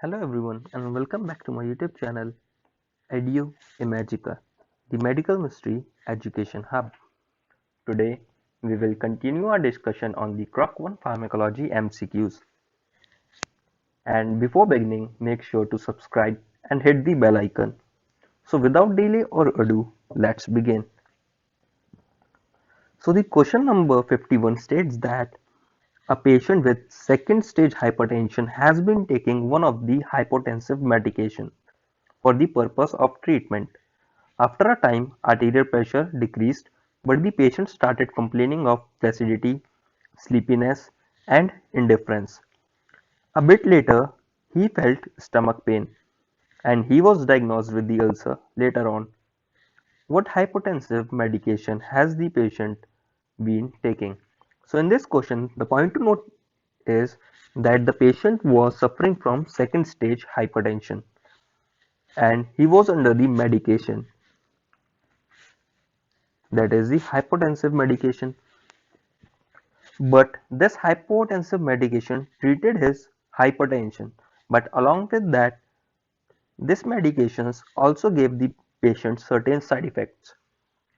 Hello everyone and welcome back to my YouTube channel Edu Imagica, the medical mystery education hub. Today we will continue our discussion on the Croc 1 pharmacology MCQs. And before beginning, make sure to subscribe and hit the bell icon. So without delay or ado, let's begin. So the question number 51 states that a patient with second stage hypertension has been taking one of the hypotensive medication for the purpose of treatment. After a time, arterial pressure decreased, but the patient started complaining of flaccidity, sleepiness, and indifference. A bit later, he felt stomach pain, and he was diagnosed with the ulcer later on. What hypotensive medication has the patient been taking? So, in this question, the point to note is that the patient was suffering from second stage hypertension and he was under the medication, that is the hypotensive medication. But this hypotensive medication treated his hypertension, but along with that, these medications also gave the patient certain side effects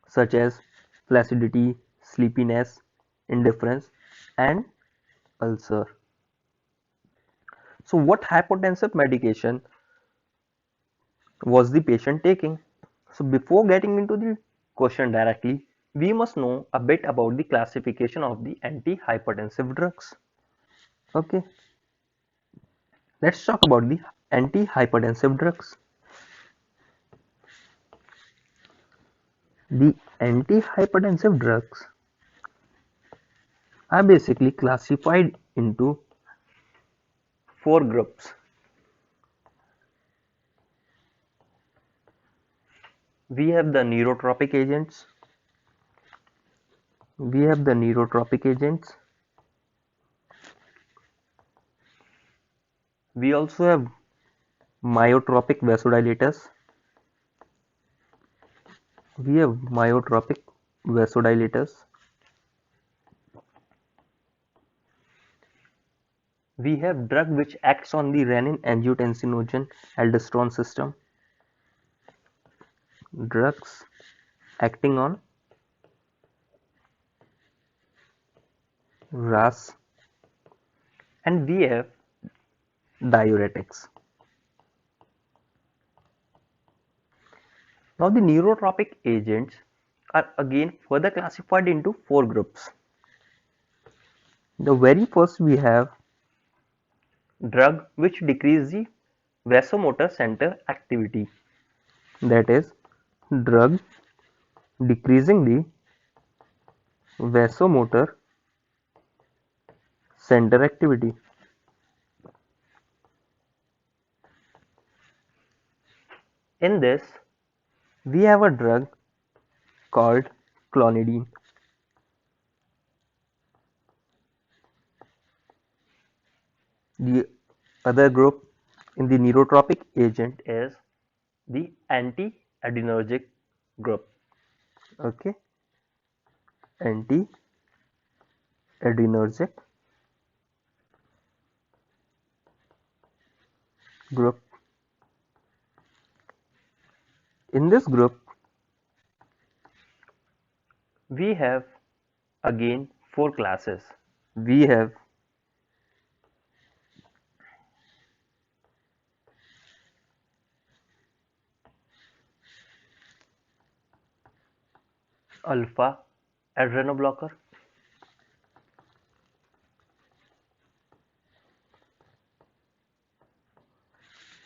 such as flaccidity, sleepiness, indifference, and ulcer. So, what hypotensive medication was the patient taking? So, before getting into the question directly, we must know a bit about the classification of the antihypertensive drugs. Okay, let's talk about the antihypertensive drugs. The antihypertensive drugs are basically classified into four groups. We have the neurotropic agents, we have the neurotropic agents, we also have myotropic vasodilators, we have myotropic vasodilators, we have drug which acts on the renin-angiotensin aldosterone system, drugs acting on RAS, and we have diuretics. Now the neurotropic agents are again further classified into four groups. The very first we have drug which decrease the vasomotor center activity, that is drug decreasing the vasomotor center activity. In this we have a drug called clonidine. The other group in the neurotropic agent is the anti-adrenergic group. Okay, anti-adrenergic group. In this group we have again four classes. We have alpha adrenoblocker,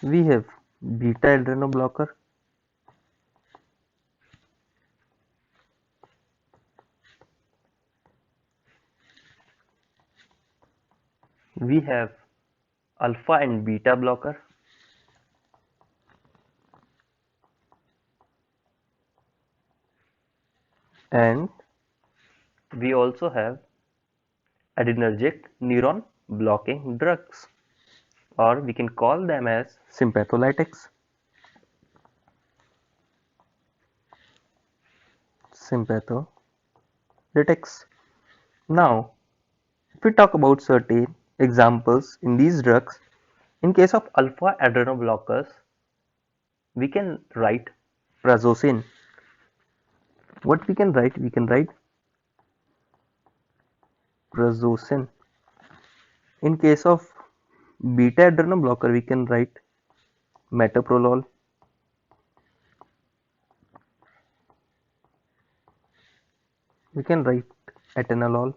we have beta adrenoblocker, we have alpha and beta blocker, and we also have adrenergic neuron blocking drugs, or we can call them as sympatholytics. Sympatholytics. Now, if we talk about certain examples in these drugs, In case of alpha adrenoblockers, we can write prazosin. What we can write? We can write prazosin. In case of beta adrenoblocker, we can write metoprolol. We can write atenolol,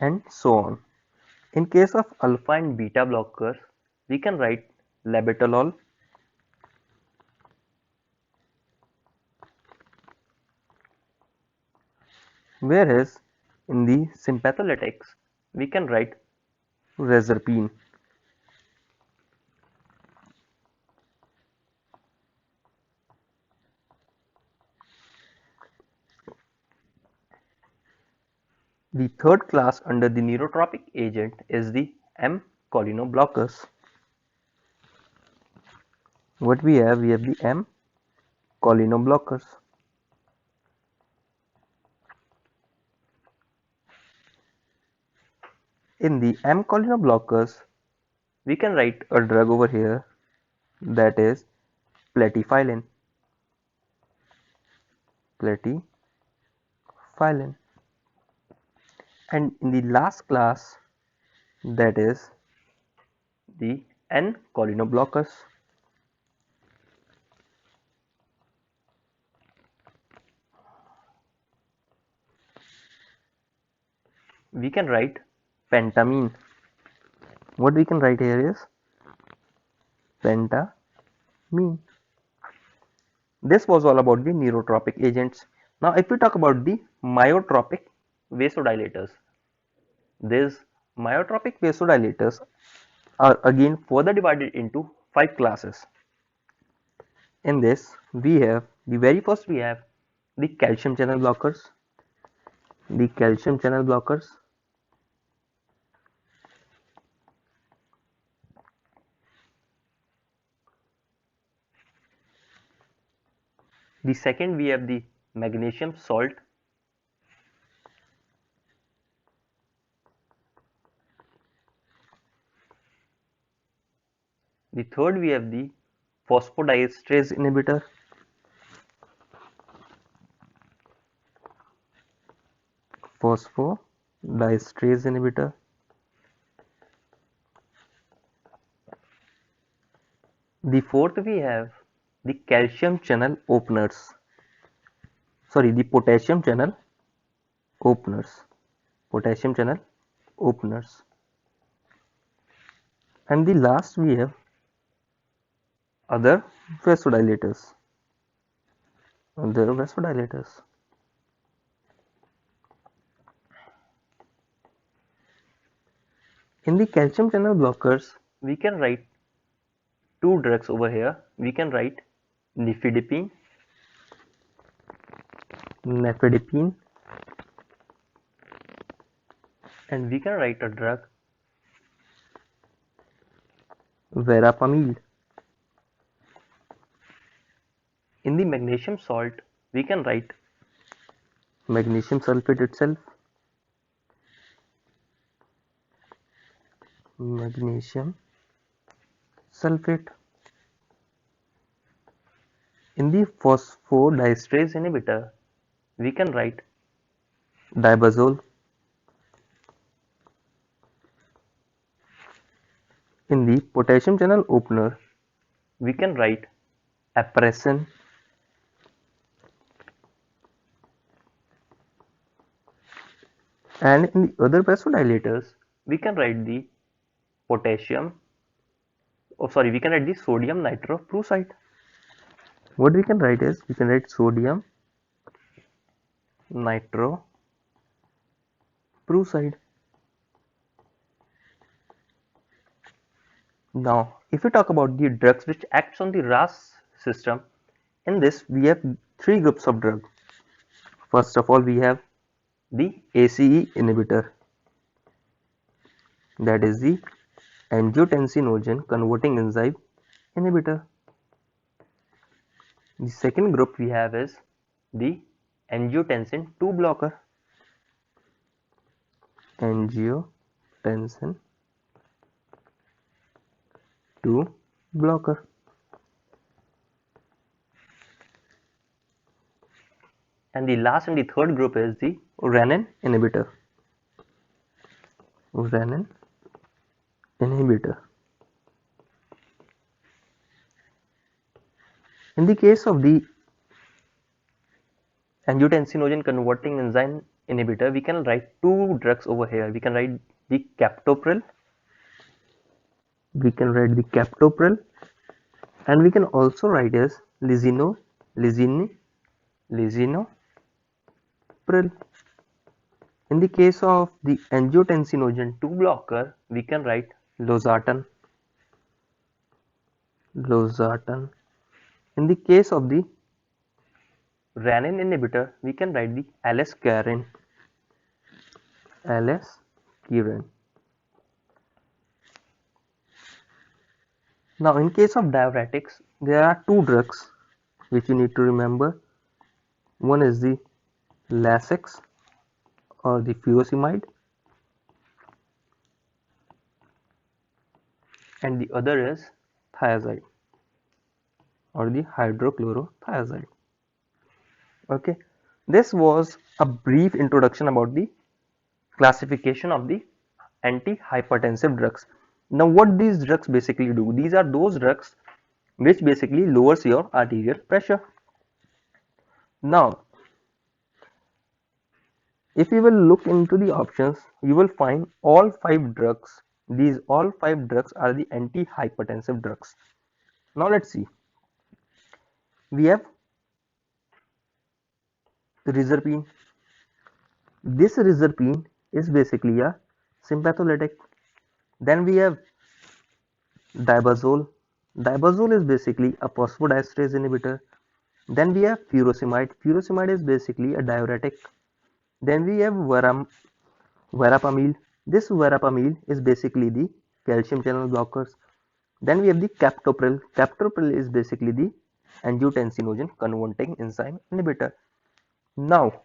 and so on. In case of alpha and beta blockers, we can write labetalol, whereas in the sympatholytics, we can write reserpine. The third class under the neurotropic agent is the M-cholinoblockers. What we have the M-cholinoblockers. In the M-cholinoblockers, we can write a drug over here, that is platyphylline. Platyphylline. And in the last class, that is the N-cholinoblockers. We can write pentamine. What we can write here is pentamine. This was all about the neurotropic agents. Now, if we talk about the myotropic vasodilators, these myotropic vasodilators are again further divided into 5 classes. In this, we have the very first we have the calcium channel blockers. The calcium channel blockers. The second we have the magnesium salt. The third we have the phosphodiesterase inhibitor. Phosphodiesterase inhibitor. The fourth we have the calcium channel openers. Sorry, the potassium channel openers. Potassium channel openers. And the last we have other vasodilators. Other vasodilators. In the calcium channel blockers, we can write two drugs over here. We can write nifedipine, and we can write a drug verapamil. In the magnesium salt, we can write magnesium sulfate itself. Magnesium sulfate. In the phosphodiesterase inhibitor, we can write diabazole. In the potassium channel opener, we can write apresin. And in the other vasodilators, we can write the we can write the sodium nitroprusside. What we can write is, we can write sodium nitroprusside. Now, if we talk about the drugs which acts on the RAS system, in this we have 3 groups of drugs. First of all, we have the ACE inhibitor, that is the angiotensinogen converting enzyme inhibitor. The second group we have is the angiotensin 2 blocker. Angiotensin angiotensin 2 blocker. And the last and the third group is the renin inhibitor. Renin inhibitor. In the case of the angiotensinogen converting enzyme inhibitor, we can write two drugs over here. We can write the captopril. We can write the captopril, and we can also write as lisinopril. In the case of the angiotensinogen 2 blocker, we can write losartan. In the case of the renin inhibitor, we can write the elacestrant. Now, in case of diuretics, there are two drugs which you need to remember. One is the Lasix or the furosemide, and the other is thiazide or the hydrochlorothiazide. Okay, this was a brief introduction about the classification of the antihypertensive drugs. Now, what these drugs basically do? These are those drugs which basically lowers your arterial pressure. Now, if you will look into the options, you will find all 5 drugs. These all 5 drugs are the antihypertensive drugs. Now let's see. We have reserpine. This reserpine is basically a sympatholytic. Then we have diazole. Diazole is basically a phosphodiesterase inhibitor. Then we have furosemide. Furosemide is basically a diuretic. Then we have verapamil. This verapamil is basically the calcium channel blockers. Then we have the captopril. Captopril is basically the angiotensinogen converting enzyme inhibitor. Now,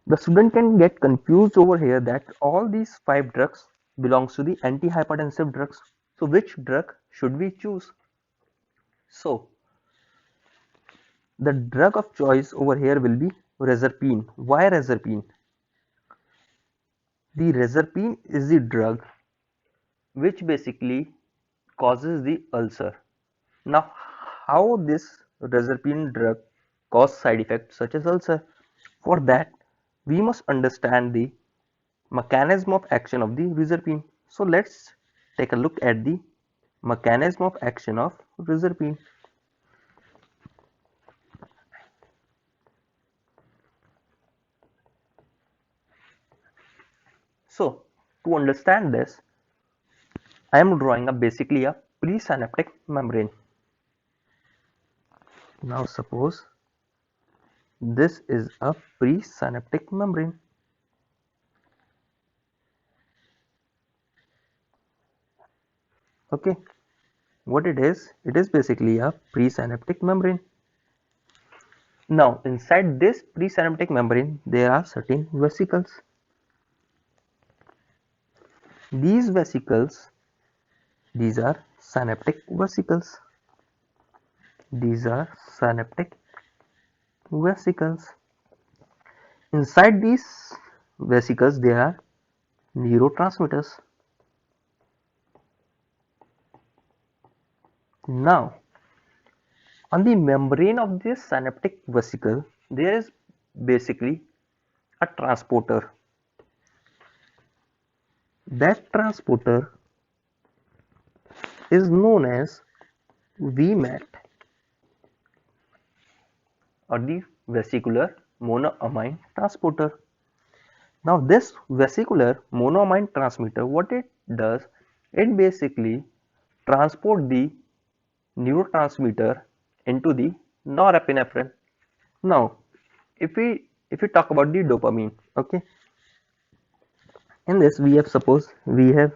the student can get confused over here that all these 5 drugs belongs to the antihypertensive drugs. So which drug should we choose? So the drug of choice over here will be reserpine. Why reserpine? The reserpine is the drug which basically causes the ulcer. Now, how this reserpine drug cause side effects such as ulcer? For that, we must understand the mechanism of action of the reserpine. So let's take a look at the mechanism of action of reserpine. So to understand this, I am drawing basically a presynaptic membrane. Now suppose this is a presynaptic membrane. Okay, what it is basically a presynaptic membrane. Now inside this presynaptic membrane there are certain vesicles. These vesicles, these are synaptic vesicles. These are synaptic vesicles. Inside these vesicles there are neurotransmitters. Now, on the membrane of this synaptic vesicle, there is basically a transporter. That transporter is known as VMAT or the vesicular monoamine transporter. Now this vesicular monoamine transmitter, what it does, it basically transport the neurotransmitter into the norepinephrine. Now if we talk about the dopamine, okay, in this we have, suppose we have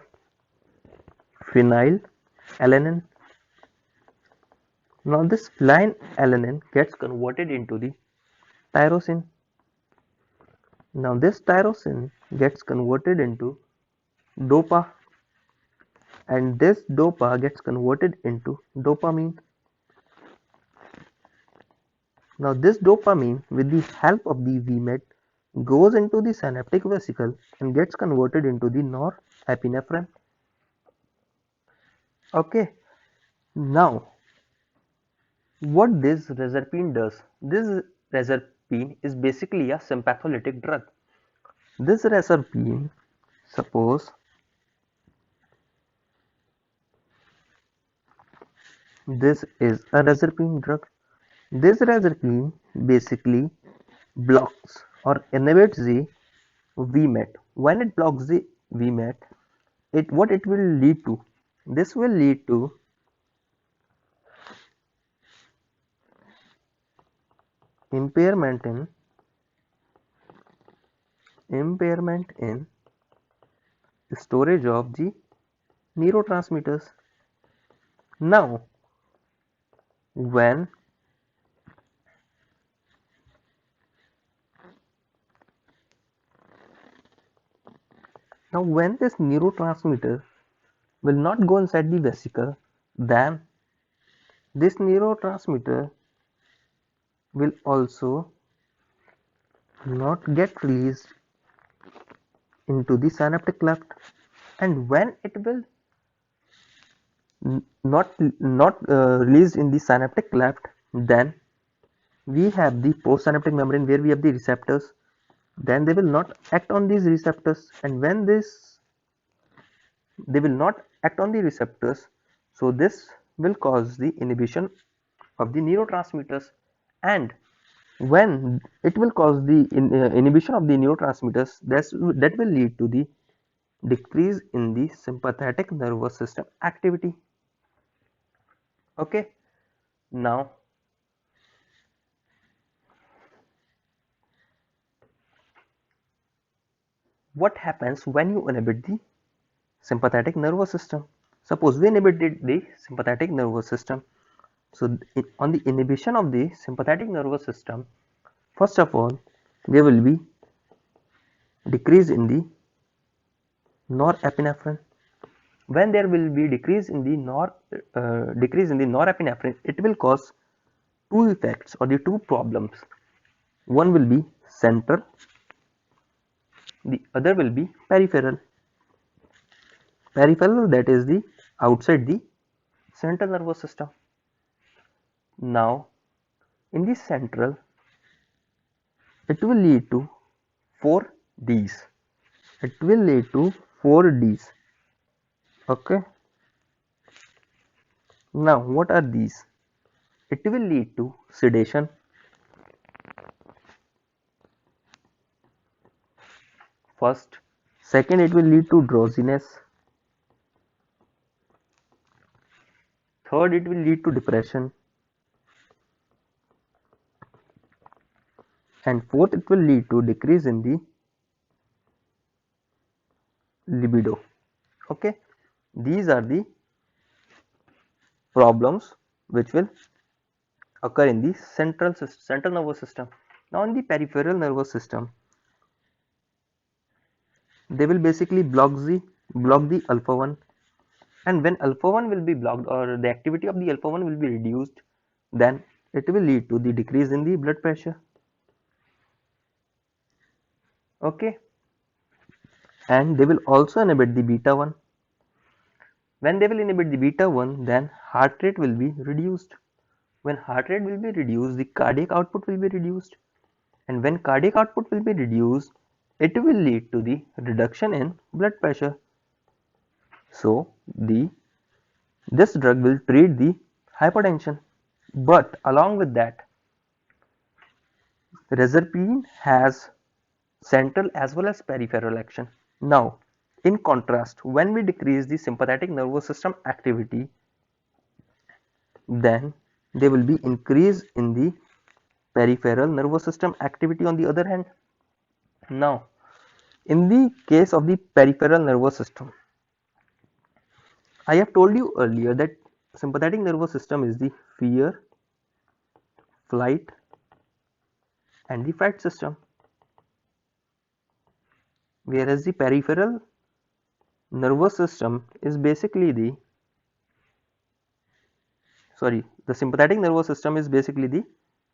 phenylalanine. Now this phenylalanine gets converted into the tyrosine. Now this tyrosine gets converted into DOPA, and this DOPA gets converted into dopamine. Now this dopamine, with the help of the VMAT, goes into the synaptic vesicle and gets converted into the norepinephrine. Okay, now what this reserpine does? This reserpine is basically a sympatholytic drug. This reserpine, suppose this is a reserpine drug. This reserpine basically blocks or inhibits the VMAT. When it blocks the VMAT, what it will lead to? This will lead to impairment in storage of the neurotransmitters. Now, when this neurotransmitter will not go inside the vesicle, then this neurotransmitter will also not get released into the synaptic cleft, and when it will not released in the synaptic cleft, then we have the postsynaptic membrane where we have the receptors. Then they will not act on these receptors, and when they will not act on the receptors, so this will cause the inhibition of the neurotransmitters, and when it will cause the inhibition of the neurotransmitters, that will lead to the decrease in the sympathetic nervous system activity. Okay, now what happens when you inhibit the sympathetic nervous system? Suppose we inhibited the sympathetic nervous system. So on the inhibition of the sympathetic nervous system, first of all, there will be decrease in the norepinephrine. When there will be decrease in the norepinephrine, it will cause two effects or the two problems. One will be central, the other will be peripheral. Peripheral, that is the outside the central nervous system. Now in the central, it will lead to 4 Ds. It will lead to 4 Ds. Okay. Now what are these? It will lead to sedation, first. Second, it will lead to drowsiness. Third, it will lead to depression. And fourth, it will lead to decrease in the libido. Okay, these are the problems which will occur in the central nervous system. Now in the peripheral nervous system, they will basically block the alpha 1, and when alpha 1 will be blocked or the activity of the alpha 1 will be reduced, then it will lead to the decrease in the blood pressure. Okay, and they will also inhibit the beta 1. When they will inhibit the beta 1, then heart rate will be reduced. When heart rate will be reduced, the cardiac output will be reduced, and when cardiac output will be reduced, it will lead to the reduction in blood pressure. So this drug will treat the hypertension, but along with that, reserpine has central as well as peripheral action. Now in contrast, when we decrease the sympathetic nervous system activity, then there will be increase in the peripheral nervous system activity on the other hand. Now in the case of the peripheral nervous system, I have told you earlier that sympathetic nervous system is the fear, flight and the fright system, whereas the peripheral nervous system is basically the sympathetic nervous system is basically the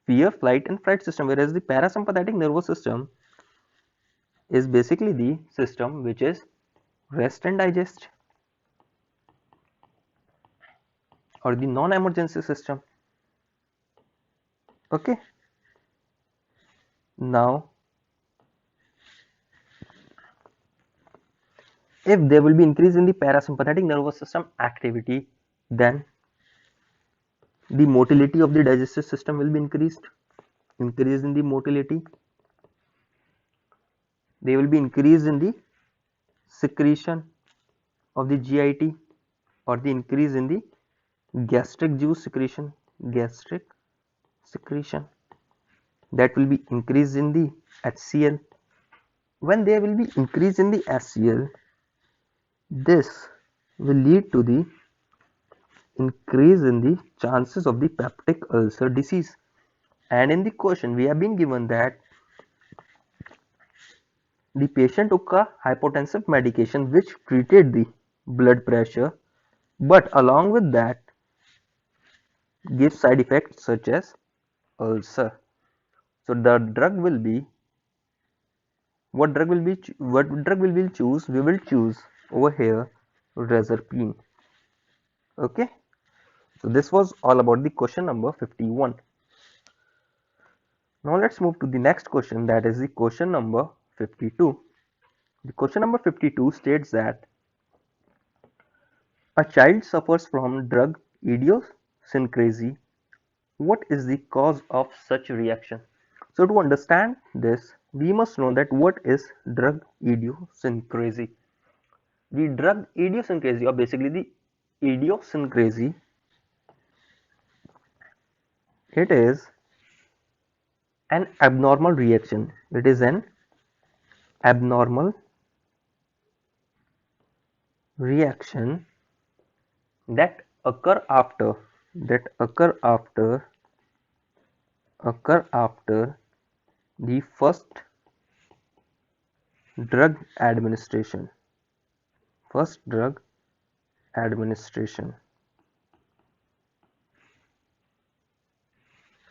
fear, flight and fright system, whereas the parasympathetic nervous system is basically the system which is rest and digest, or the non-emergency system. Okay, now if there will be increase in the parasympathetic nervous system activity, then the motility of the digestive system will be increased. Increase in the motility, they will be increased in the secretion of the GIT, or the increase in the gastric juice secretion, gastric secretion, that will be increased in the HCl. When there will be increase in the HCl, this will lead to the increase in the chances of the peptic ulcer disease. And in the question we have been given that the patient took a hypotensive medication which treated the blood pressure, but along with that gives side effects such as ulcer. So the drug will be, what drug will be, what drug will we choose? We will choose over here reserpine. Okay, so this was all about the question number 51. Now let's move to the next question, that is the question number 52. The question number 52 states that a child suffers from drug idiosyncrasy. What is the cause of such reaction? So to understand this, we must know that what is drug idiosyncrasy. The drug idiosyncrasy, or basically the idiosyncrasy, it is an abnormal reaction. It is an abnormal reaction that occur after the first drug administration.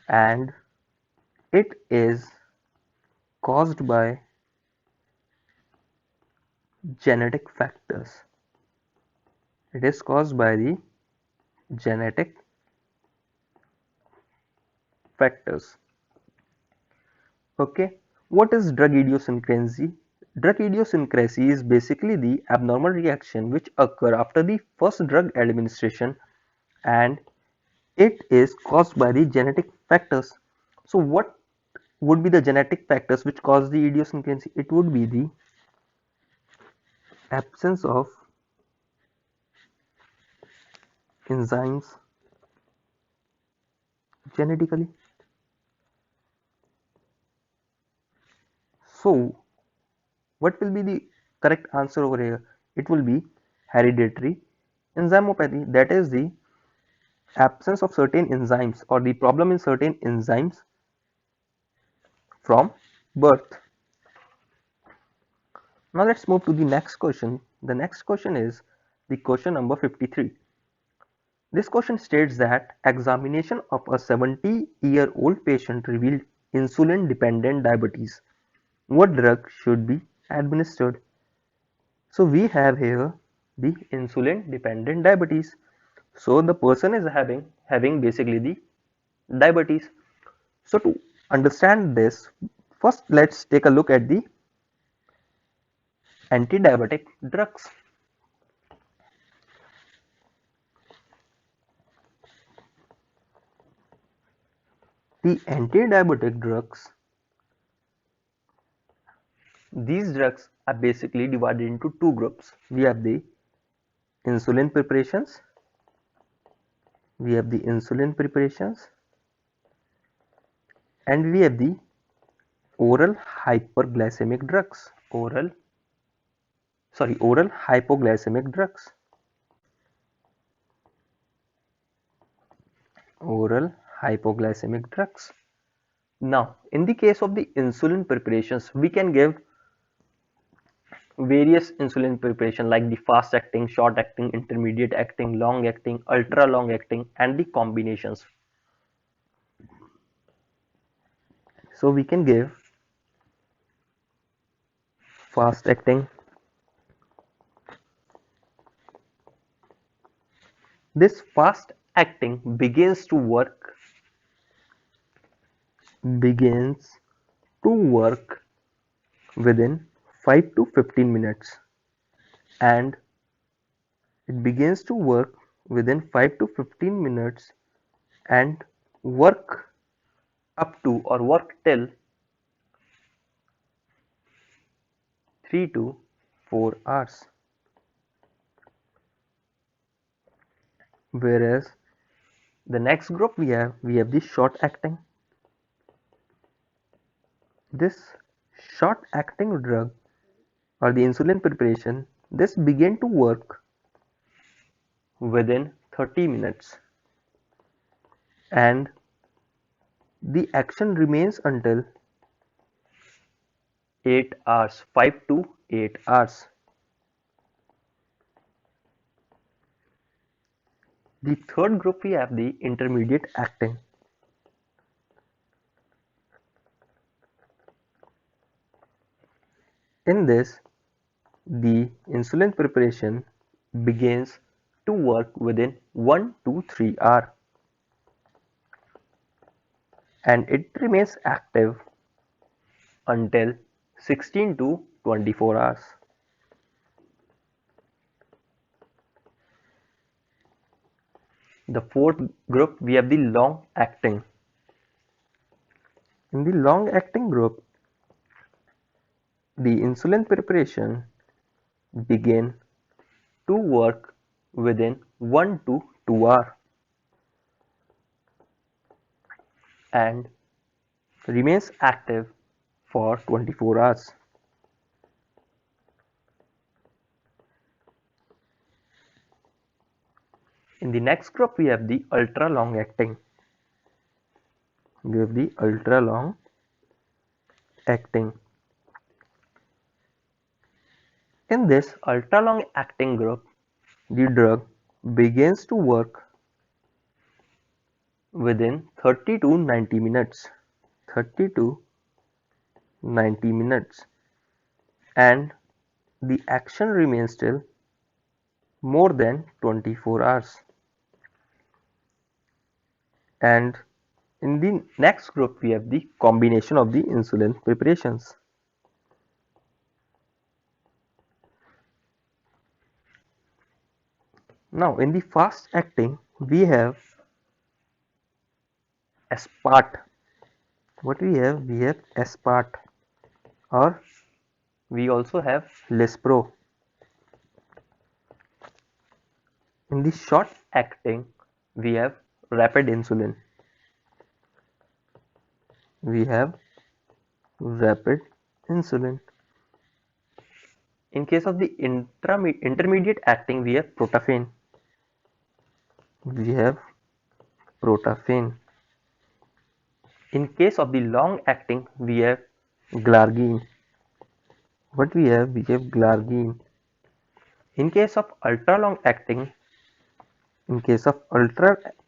And it is caused by genetic factors. It is caused by the genetic factors. Okay, what is drug idiosyncrasy? Drug idiosyncrasy is basically the abnormal reaction which occur after the first drug administration, and it is caused by the genetic factors. So what would be the genetic factors which cause the idiosyncrasy? It would be the absence of enzymes genetically. So what will be the correct answer over here? It will be hereditary enzymopathy, that is the absence of certain enzymes or the problem in certain enzymes from birth. Now let's move to the next question. The next question is the question number 53. This question states that examination of a 70-year-old patient revealed insulin-dependent diabetes. What drug should be administered? So we have here the insulin-dependent diabetes. So the person is having basically the diabetes. So to understand this, first let's take a look at the anti-diabetic drugs. The anti-diabetic drugs, these drugs are basically divided into two groups. We have the insulin preparations, and we have the oral hyperglycemic drugs, oral hypoglycemic drugs, oral hypoglycemic drugs. Now in the case of the insulin preparations, we can give various insulin preparation like the fast acting, short acting, intermediate acting, long acting, ultra long acting, and the combinations. So we can give fast acting. This fast acting begins to work within 5 to 15 minutes, and it begins to work within 5 to 15 minutes and work up to or work till 3 to 4 hours. Whereas the next group we have the short acting. This short acting drug or the insulin preparation, this begin to work within 30 minutes, and the action remains until 8 hours, 5 to 8 hours. The third group we have the intermediate acting. In this, the insulin preparation begins to work within 1 to 3 hours, and it remains active until 16 to 24 hours. The fourth group we have the long acting. In the long acting group, the insulin preparation begin to work within 1 to 2 hours and remains active for 24 hours. In the next group we have the ultra long acting. We have the ultra long acting. In this ultra long acting group, the drug begins to work within 30 to 90 minutes. 30 to 90 minutes, and the action remains till more than 24 hours. And in the next group we have the combination of the insulin preparations. Now in the fast acting we have aspart. What we have? We have aspart, or we also have Lispro. In the short acting we have rapid insulin. We have rapid insulin. In case of the intermediate acting we have protaphane. We have protaphane. In case of the long acting we have glargine. What we have? We have glargine. In case of ultra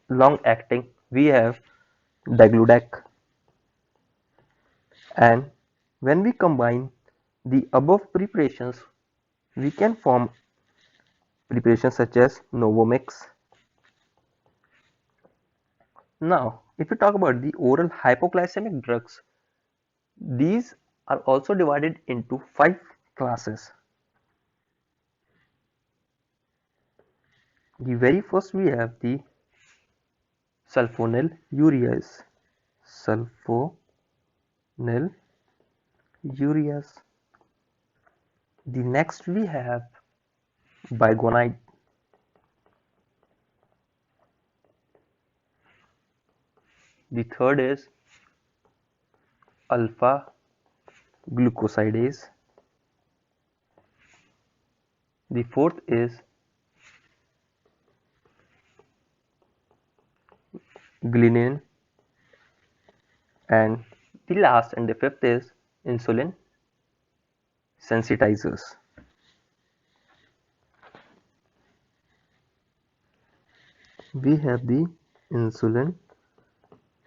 long acting we have degludec. And when we combine the above preparations, we can form preparations such as Novomix. Now, if we talk about the oral hypoglycemic drugs, these are also divided into 5 classes. The very first we have the sulfonylureas. Sulfonylureas. The next we have bigonide. The third is alpha glucosidase. The fourth is glycine, and the last and the fifth is insulin sensitizers. we have the insulin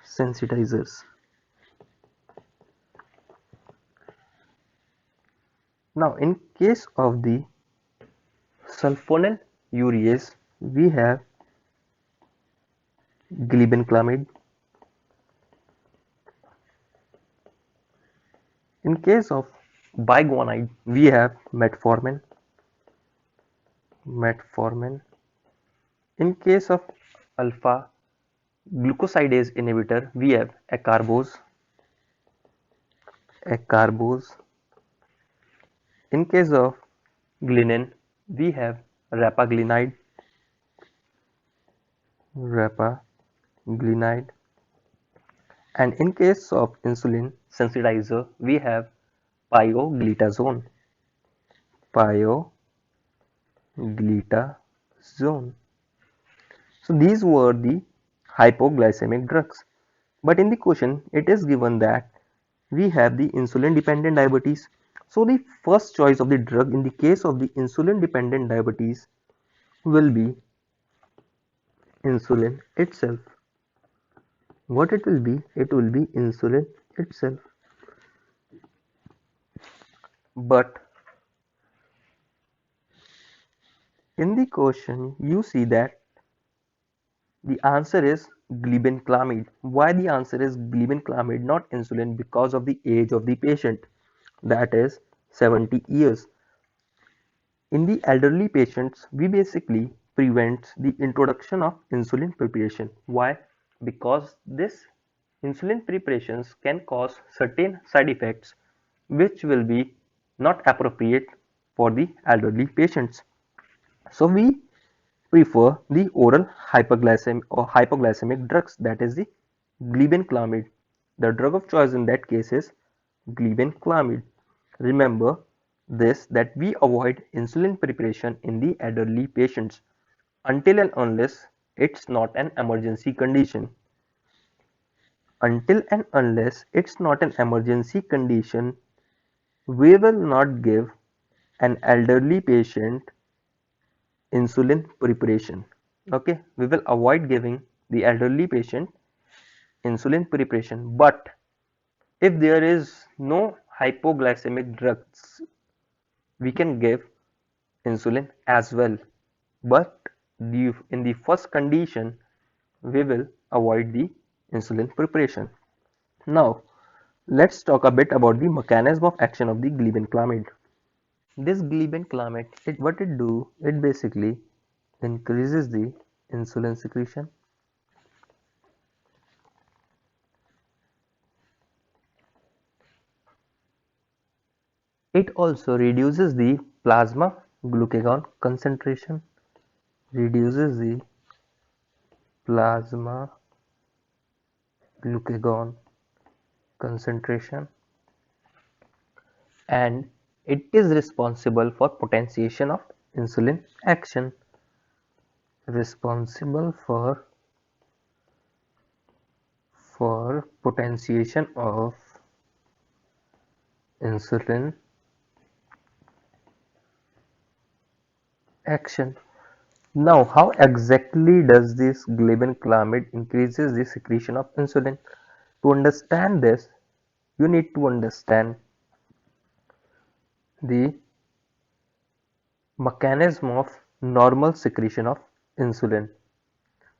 sensitizers. Now, in case of the sulfonyl urease, we have glibenclamide. In case of biguanide, we have metformin. Metformin. In case of alpha glucosidase inhibitor, we have acarbose. Acarbose. In case of glinin, we have rapaglinide. Rapaglinide. And in case of insulin sensitizer, we have pioglitazone. Pioglitazone. So these were the hypoglycemic drugs. But in the question, it is given that we have the insulin dependent diabetes. So the first choice of the drug in the case of the insulin dependent diabetes will be insulin itself. What it will be? It will be insulin itself. But in the question, you see that the answer is glibenclamide. Why the answer is glibenclamide, not insulin? Because of the age of the patient, that is 70 years. In the elderly patients, we basically prevent the introduction of insulin preparation. Why? Because this insulin preparations can cause certain side effects which will be not appropriate for the elderly patients. So we prefer the oral hypoglycemic or hypoglycemic drugs, that is the glibenclamide. The drug of choice in that case is glibenclamide. Remember this, that we avoid insulin preparation in the elderly patients until and unless it's not an emergency condition. Until and unless it's not an emergency condition, we will not give an elderly patient insulin preparation. Okay, we will avoid giving the elderly patient insulin preparation. But if there is no hypoglycemic drugs, we can give insulin as well. But in the first condition, we will avoid the insulin preparation. Now, let's talk a bit about the mechanism of action of the glibenclamide. This glibenclamide, what it do, it basically increases the insulin secretion. It also reduces the plasma glucagon concentration. Reduces the plasma glucagon concentration, and it is responsible for potentiation of insulin action. Responsible for potentiation of insulin action. Now, how exactly does this glibenclamide increases the secretion of insulin? To understand this, you need to understand the mechanism of normal secretion of insulin.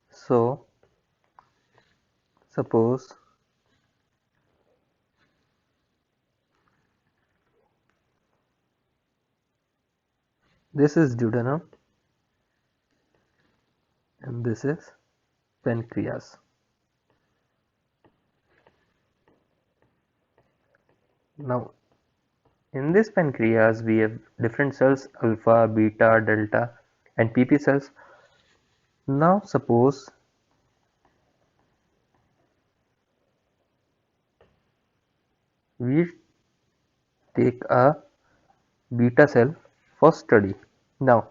So, suppose this is duodenum and this is pancreas. Now, in this pancreas, we have different cells, alpha, beta, delta, and PP cells. Now, suppose we take a beta cell for study. Now,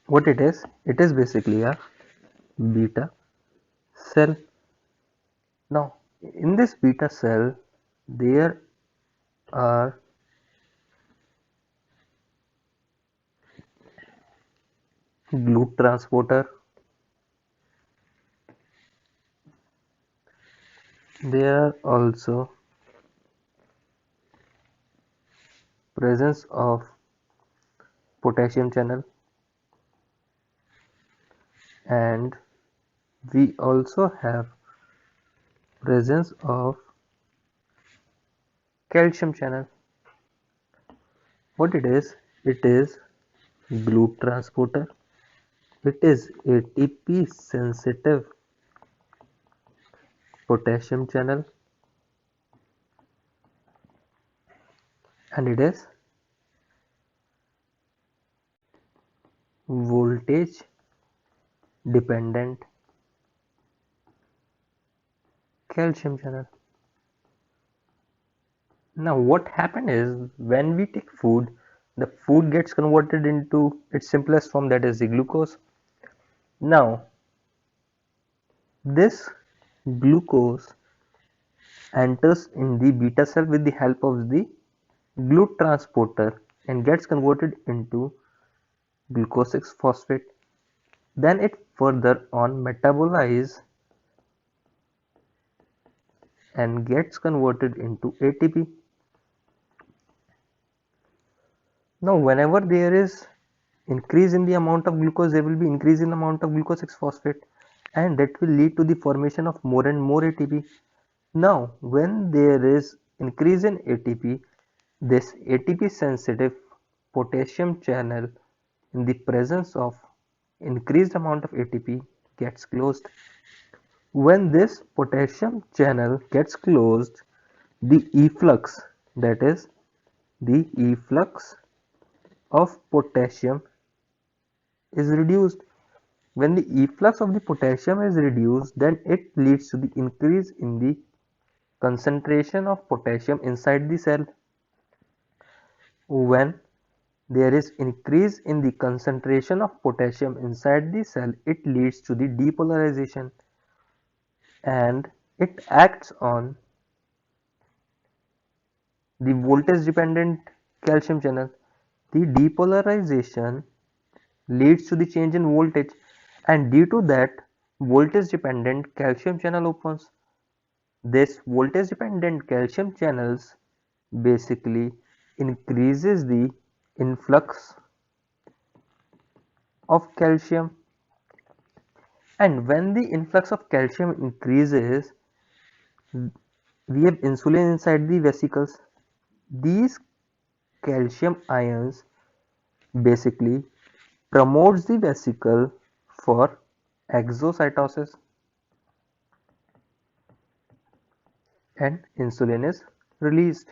what it is? It is basically a beta cell. Now, in this beta cell, there are GLUT transporter. There are also presence of potassium channel, and we also have presence of calcium channel. What it is? It is GLUT transporter. It is ATP sensitive potassium channel, and it is voltage dependent calcium channel. Now what happened is, when we take food, the food gets converted into its simplest form, that is the glucose. Now this glucose enters in the beta cell with the help of the GLUT transporter and gets converted into glucose 6 phosphate. Then it further on metabolizes and gets converted into ATP. Now whenever there is increase in the amount of glucose, there will be increase in the amount of glucose 6 phosphate, and that will lead to the formation of more and more ATP. Now when there is increase in ATP, this ATP sensitive potassium channel, in the presence of increased amount of ATP, gets closed. When this potassium channel gets closed, the efflux, that is the efflux of potassium, is reduced. When the efflux of the potassium is reduced, then it leads to the increase in the concentration of potassium inside the cell. When there is increase in the concentration of potassium inside the cell, it leads to the depolarization, and it acts on the voltage dependent calcium channel. The depolarization leads to the change in voltage, and due to that, voltage dependent calcium channel opens. This voltage dependent calcium channels basically increases the influx of calcium, and when the influx of calcium increases, we have insulin inside the vesicles. These calcium ions basically promotes the vesicle for exocytosis, and insulin is released.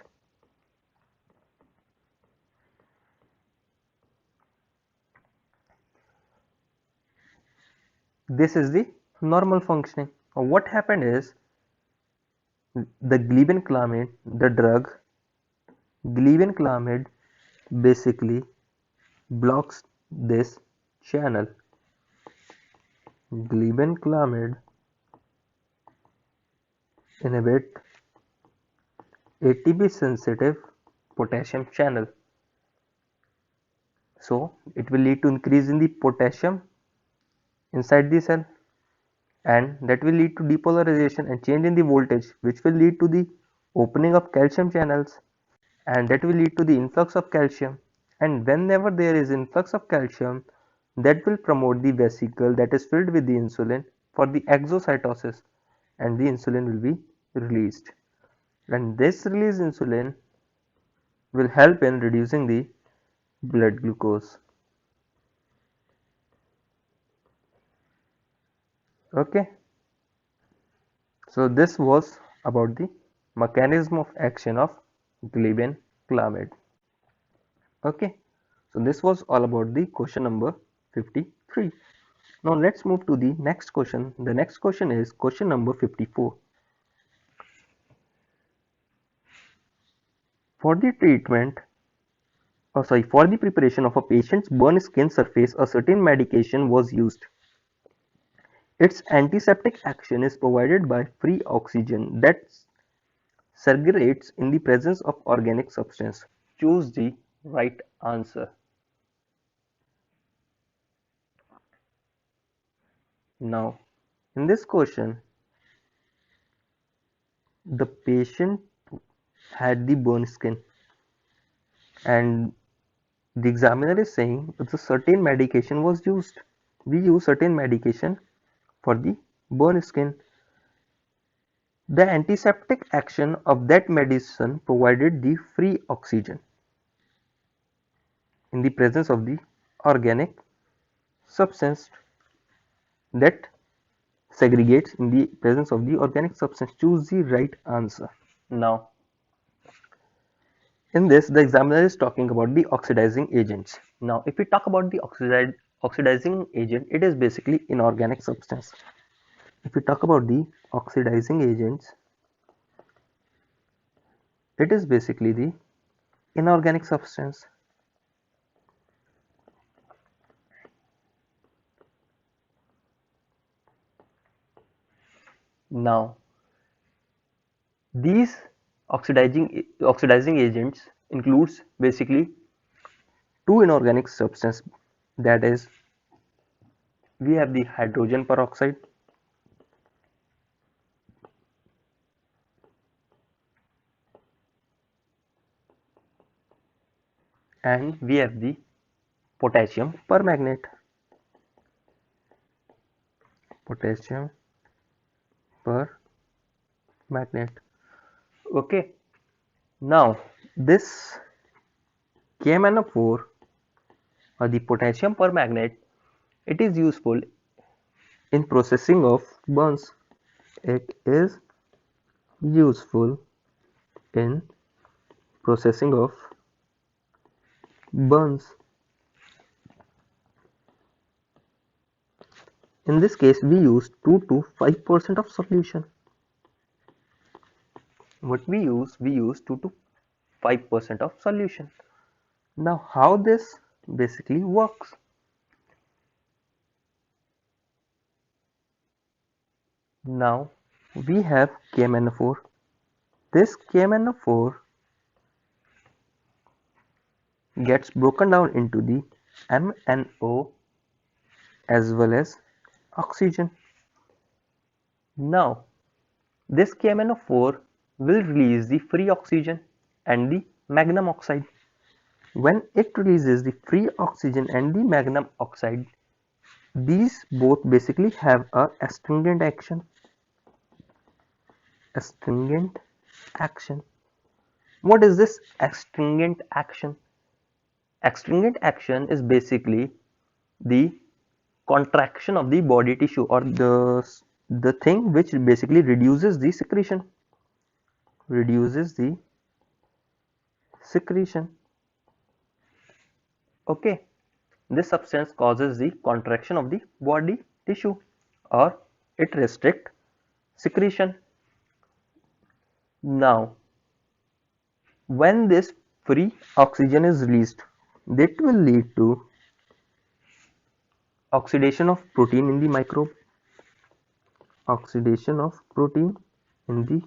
This is the normal functioning. What happened is, the glibenclamide, the drug glibenclamide, basically blocks this channel. Glibenclamide inhibit ATP sensitive potassium channel, so it will lead to increase in the potassium inside the cell, and that will lead to depolarization and change in the voltage, which will lead to the opening of calcium channels, and that will lead to the influx of calcium. And whenever there is influx of calcium, that will promote the vesicle that is filled with the insulin for the exocytosis, and the insulin will be released, and this released insulin will help in reducing the blood glucose. Okay, so this was about the mechanism of action of glibenclamide. Okay, so this was all about the question number 53. Now let's move to the next question. The next question is question number 54. For the treatment, for the preparation of a patient's burned skin surface, a certain medication was used. Its antiseptic action is provided by free oxygen that circulates in the presence of organic substance. Choose the right answer. Now, in this question, the patient had the burn skin, and the examiner is saying that a certain medication was used. We use certain medication for the burn skin. The antiseptic action of that medicine provided the free oxygen in the presence of the organic substance that segregates in the presence of the organic substance. Choose the right answer. Now, in this, the examiner is talking about the oxidizing agents. Now, if we talk about the oxidizing agent, it is basically inorganic substance. If we talk about the oxidizing agents, it is basically the inorganic substance. Now, these oxidizing agents includes basically two inorganic substance, that is, we have the hydrogen peroxide and we have the potassium permanganate. Potassium permanganate. Okay. Now this KMnO4 or the potassium permanganate, it is useful in processing of burns. It is useful in processing of burns. In this case, we use 2 to 5% of solution. What we use 2 to 5% of solution. Now, how this basically works? Now, we have KMnO4. This KMnO4 gets broken down into the MnO as well as oxygen. Now, this KMnO4 will release the free oxygen and the magnesium oxide. When it releases the free oxygen and the magnesium oxide, these both basically have a astringent action. Astringent action. What is this astringent action? Astringent action is basically the contraction of the body tissue, or the thing which basically reduces the secretion. Reduces the secretion. Okay. This substance causes the contraction of the body tissue, or it restricts secretion. Now, when this free oxygen is released, that will lead to oxidation of protein in the microbe. Oxidation of protein in the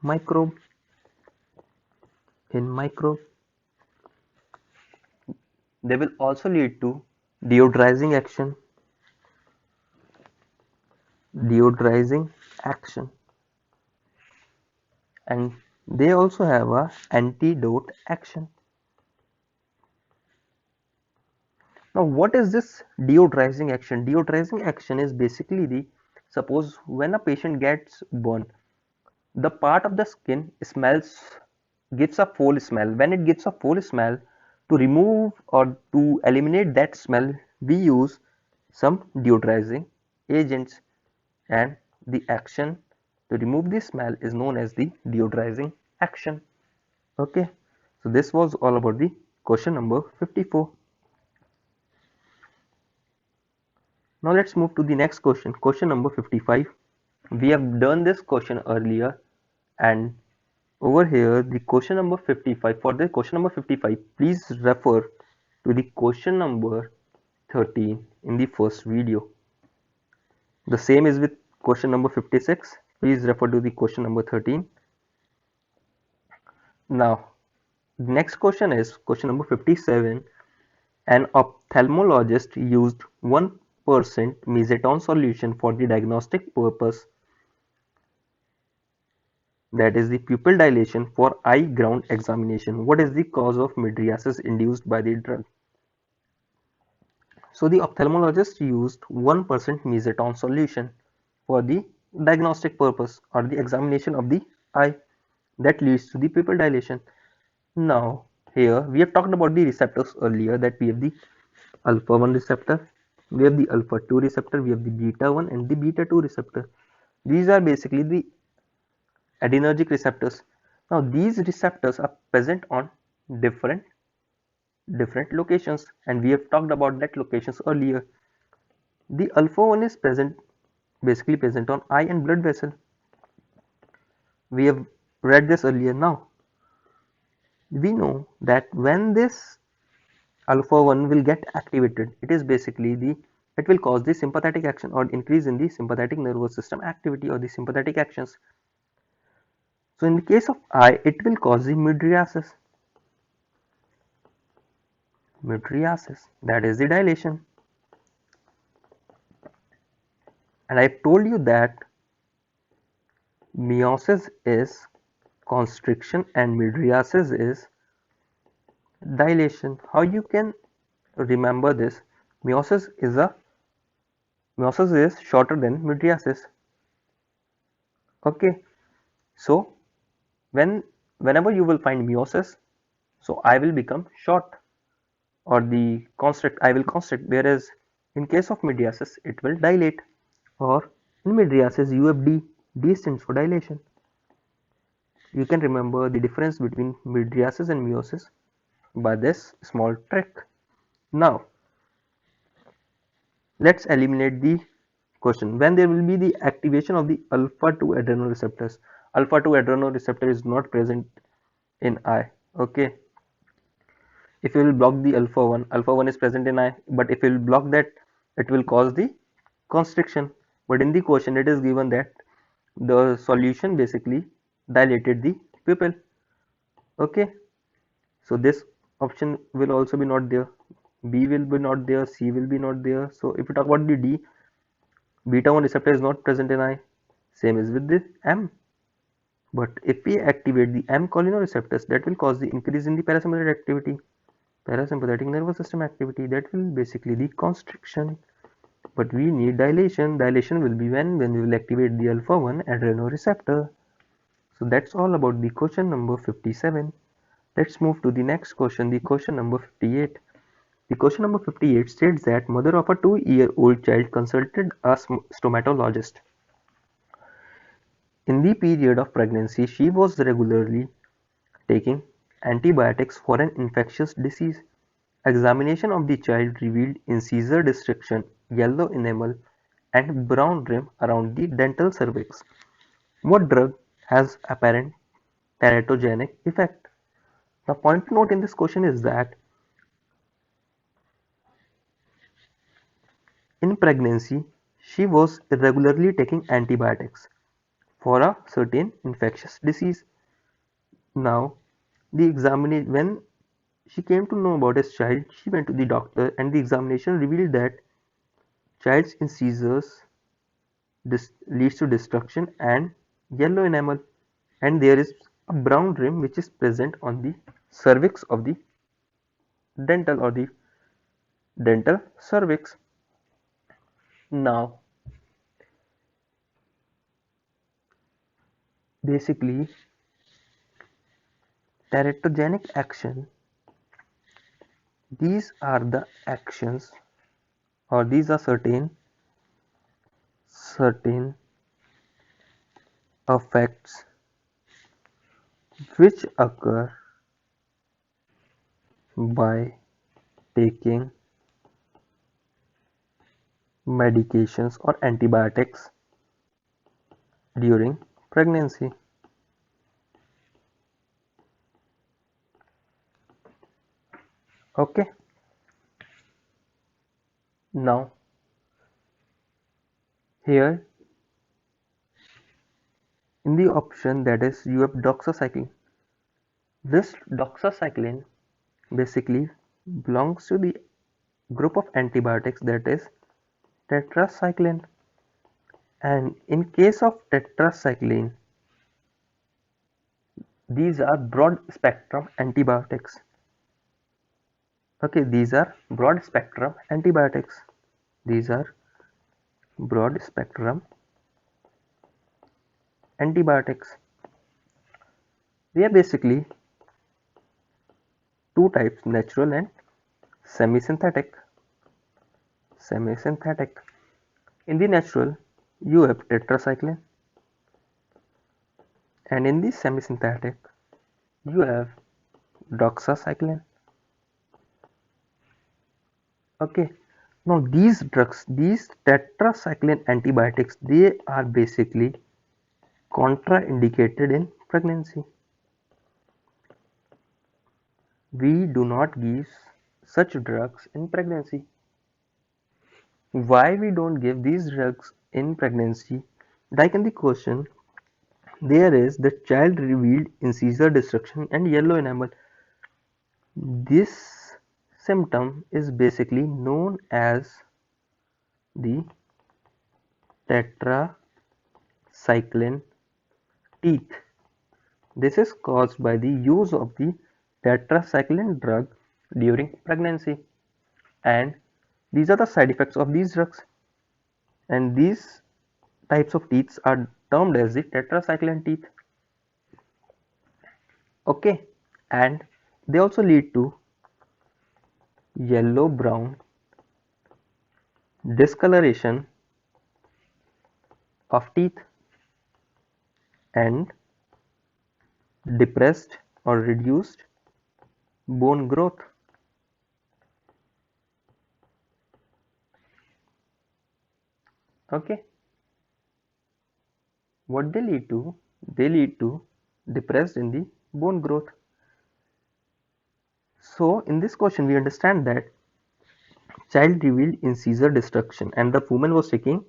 microbe. In microbe. They will also lead to deodorizing action. Deodorizing action. And they also have a antidote action. Now, what is this deodorizing action? Deodorizing action is basically the, suppose when a patient gets burned, the part of the skin gives a foul smell. When it gives a foul smell, to remove or to eliminate that smell, we use some deodorizing agents, and the action to remove the smell is known as the deodorizing action. Okay, so this was all about the question number 54. Now let's move to the next question, question number 55. We have done this question earlier, and over here the question number 55, for the question number 55, please refer to the question number 13 in the first video. The same is with question number 56. Please refer to the question number 13. Now, the next question is question number 57. An ophthalmologist used 1% Mesetone solution for the diagnostic purpose that is the pupil dilation for eye ground examination. What is the cause of mydriasis induced by the drug? So the ophthalmologist used 1% mesoton solution for the diagnostic purpose or the examination of the eye that leads to the pupil dilation. Now here we have talked about the receptors earlier, that we have the alpha 1 receptor, we have the alpha 2 receptor, we have the beta 1 and the beta 2 receptor. These are basically the adrenergic receptors. Now these receptors are present on different locations, and we have talked about that locations earlier. The alpha 1 is basically present on eye and blood vessel. We have read this earlier. Now we know that when this alpha 1 will get activated, it will cause the sympathetic action or increase in the sympathetic nervous system activity or the sympathetic actions. So in the case of eye, it will cause the mydriasis. That is the dilation. And I told you that meiosis is constriction and mydriasis is dilation. How you can remember this? Meiosis is shorter than mydriasis. Okay, so whenever you will find meiosis, so I will become short or the constrict, I will constrict, whereas in case of mydriasis it will dilate, or in mydriasis you have D stands for dilation. You can remember the difference between mydriasis and meiosis by this small trick. Now let's eliminate the question when there will be the activation of the alpha 2 adrenoreceptors. Alpha 2 adrenoreceptor is not present in eye. Okay, if you will block the alpha 1 is present in eye, but if you will block that, it will cause the constriction. But in the question it is given that the solution basically dilated the pupil. Okay, so this option will also be not there, B will be not there, C will be not there. So if we talk about the D, beta 1 receptor is not present in eye, same is with the M. But if we activate the M cholinereceptors, that will cause the increase in the parasympathetic nervous system activity, that will basically the constriction. But we need dilation. Dilation will be when we will activate the alpha 1 adrenoreceptor. So that's all about the question number 57. Let's move to the next question, the question number 58. The question number 58 states that mother of a 2-year-old child consulted a stomatologist. In the period of pregnancy, she was regularly taking antibiotics for an infectious disease. Examination of the child revealed incisor destruction, yellow enamel, and brown rim around the dental cervix. What drug has apparent teratogenic effect? The point to note in this question is that in pregnancy, she was irregularly taking antibiotics for a certain infectious disease. Now, when she came to know about his child, she went to the doctor and the examination revealed that child's incisors leads to destruction and yellow enamel, and there is a brown rim which is present on the cervix of the dental cervix. Now, basically, teratogenic action, these are the actions, or these are certain effects which occur by taking medications or antibiotics during pregnancy. Okay, now here in the option, that is, you have doxycycline. This doxycycline basically belongs to the group of antibiotics, that is tetracycline. And in case of tetracycline, These are broad spectrum antibiotics. Okay, these are broad spectrum antibiotics. These are broad spectrum antibiotics. They are basically two types, natural and semi-synthetic. Semi-synthetic. In the natural, you have tetracycline, and in the semi-synthetic, you have doxycycline. Okay. Now these drugs, these tetracycline antibiotics, they are basically contraindicated in pregnancy. We do not give such drugs in pregnancy. Why we don't give these drugs in pregnancy? Like in the question, there is the child revealed incisor destruction and yellow enamel. This symptom is basically known as the tetracycline teeth. This is caused by the use of the tetracycline drug during pregnancy, and these are the side effects of these drugs, and these types of teeth are termed as the tetracycline teeth. Okay, and they also lead to yellow brown discoloration of teeth and depressed or reduced bone growth. Okay, what they lead to? They lead to depressed in the bone growth. So in this question we understand that child revealed incisor destruction and the woman was taking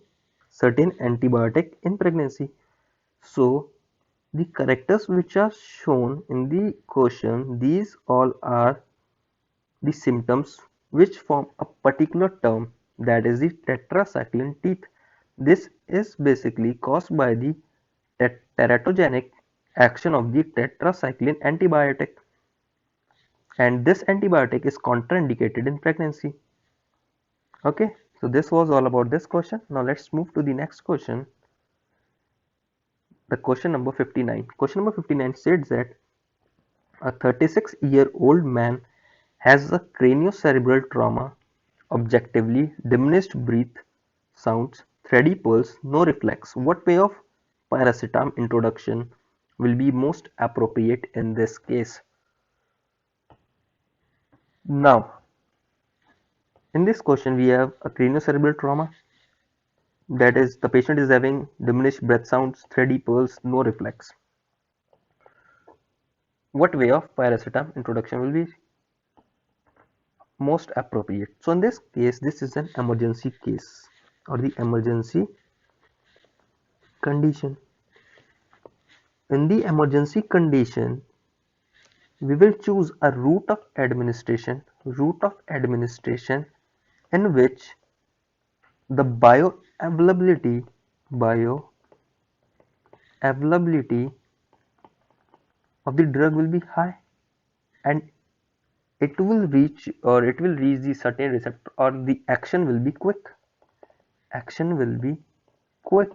certain antibiotic in pregnancy. So the characters which are shown in the question, these all are the symptoms which form a particular term, that is the tetracycline teeth. This is basically caused by the teratogenic action of the tetracycline antibiotic, and this antibiotic is contraindicated in pregnancy. Okay, so this was all about this question. Now let's move to the next question. The question number 59. Question number 59 states that a 36-year-old man has a craniocerebral trauma, objectively diminished breath sounds, thready pulse, no reflex. What way of paracetam introduction will be most appropriate in this case? Now, in this question, we have a craniocerebral trauma. That is, the patient is having diminished breath sounds, thready pulse, no reflex. What way of paracetam introduction will be most appropriate? So in this case, this is an emergency case or the emergency condition. In the emergency condition, we will choose a route of administration in which the bioavailability of the drug will be high, and it will reach the certain receptor, or the action will be quick. Action will be quick.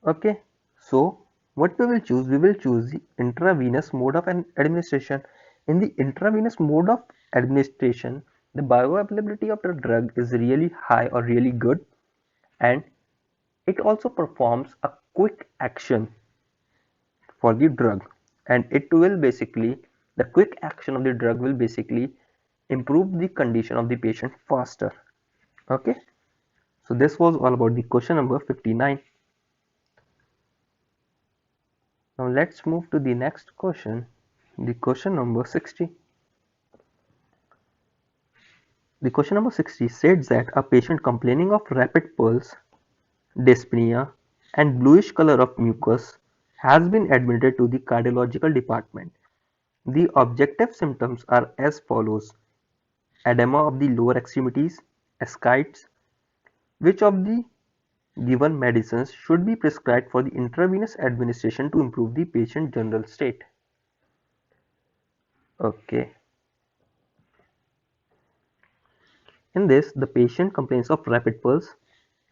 Okay, so what we will choose? We will choose the intravenous mode of an administration. In the intravenous mode of administration, the bioavailability of the drug is really high or really good, and it also performs a quick action for the drug, and it will basically, the quick action of the drug will basically improve the condition of the patient faster. Okay, so this was all about the question number 59. Now let's move to the next question, the question number 60. The question number 60 says that a patient complaining of rapid pulse, dyspnea, and bluish color of mucus has been admitted to the cardiological department. The objective symptoms are as follows: edema of the lower extremities, ascites. Which of the given medicines should be prescribed for the intravenous administration to improve the patient's general state. Okay. In this, the patient complains of rapid pulse,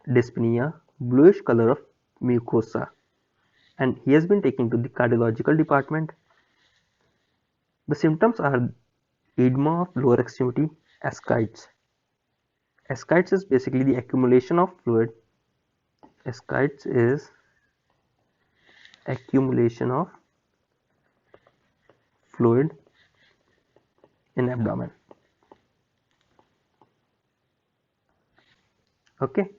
dyspnea, bluish color of mucosa, and he has been taken to the cardiological department. The symptoms are edema of lower extremity, ascites. Ascites is basically the accumulation of fluid. Ascites is accumulation of fluid in abdomen. Okay.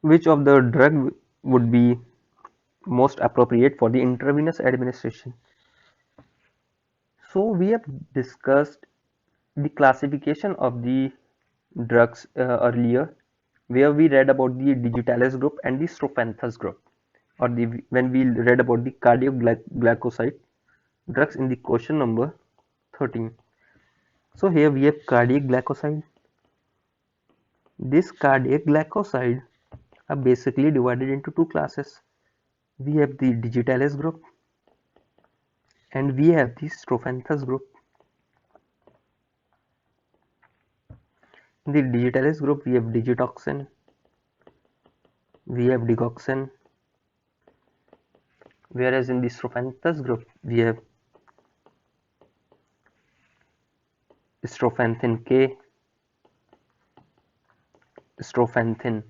Which of the drug would be most appropriate for the intravenous administration? So we have discussed the classification of the drugs earlier, where we read about the digitalis group and the strophanthus group, or when we read about the cardioglycoside drugs in the question number 13. So here we have cardiac glycoside. This cardiac glycoside are basically divided into two classes. We have the digitalis group and we have the strophanthus group. In the digitalis group we have digitoxin, we have digoxin, whereas in the strophanthus group we have strofanthin K, strofanthin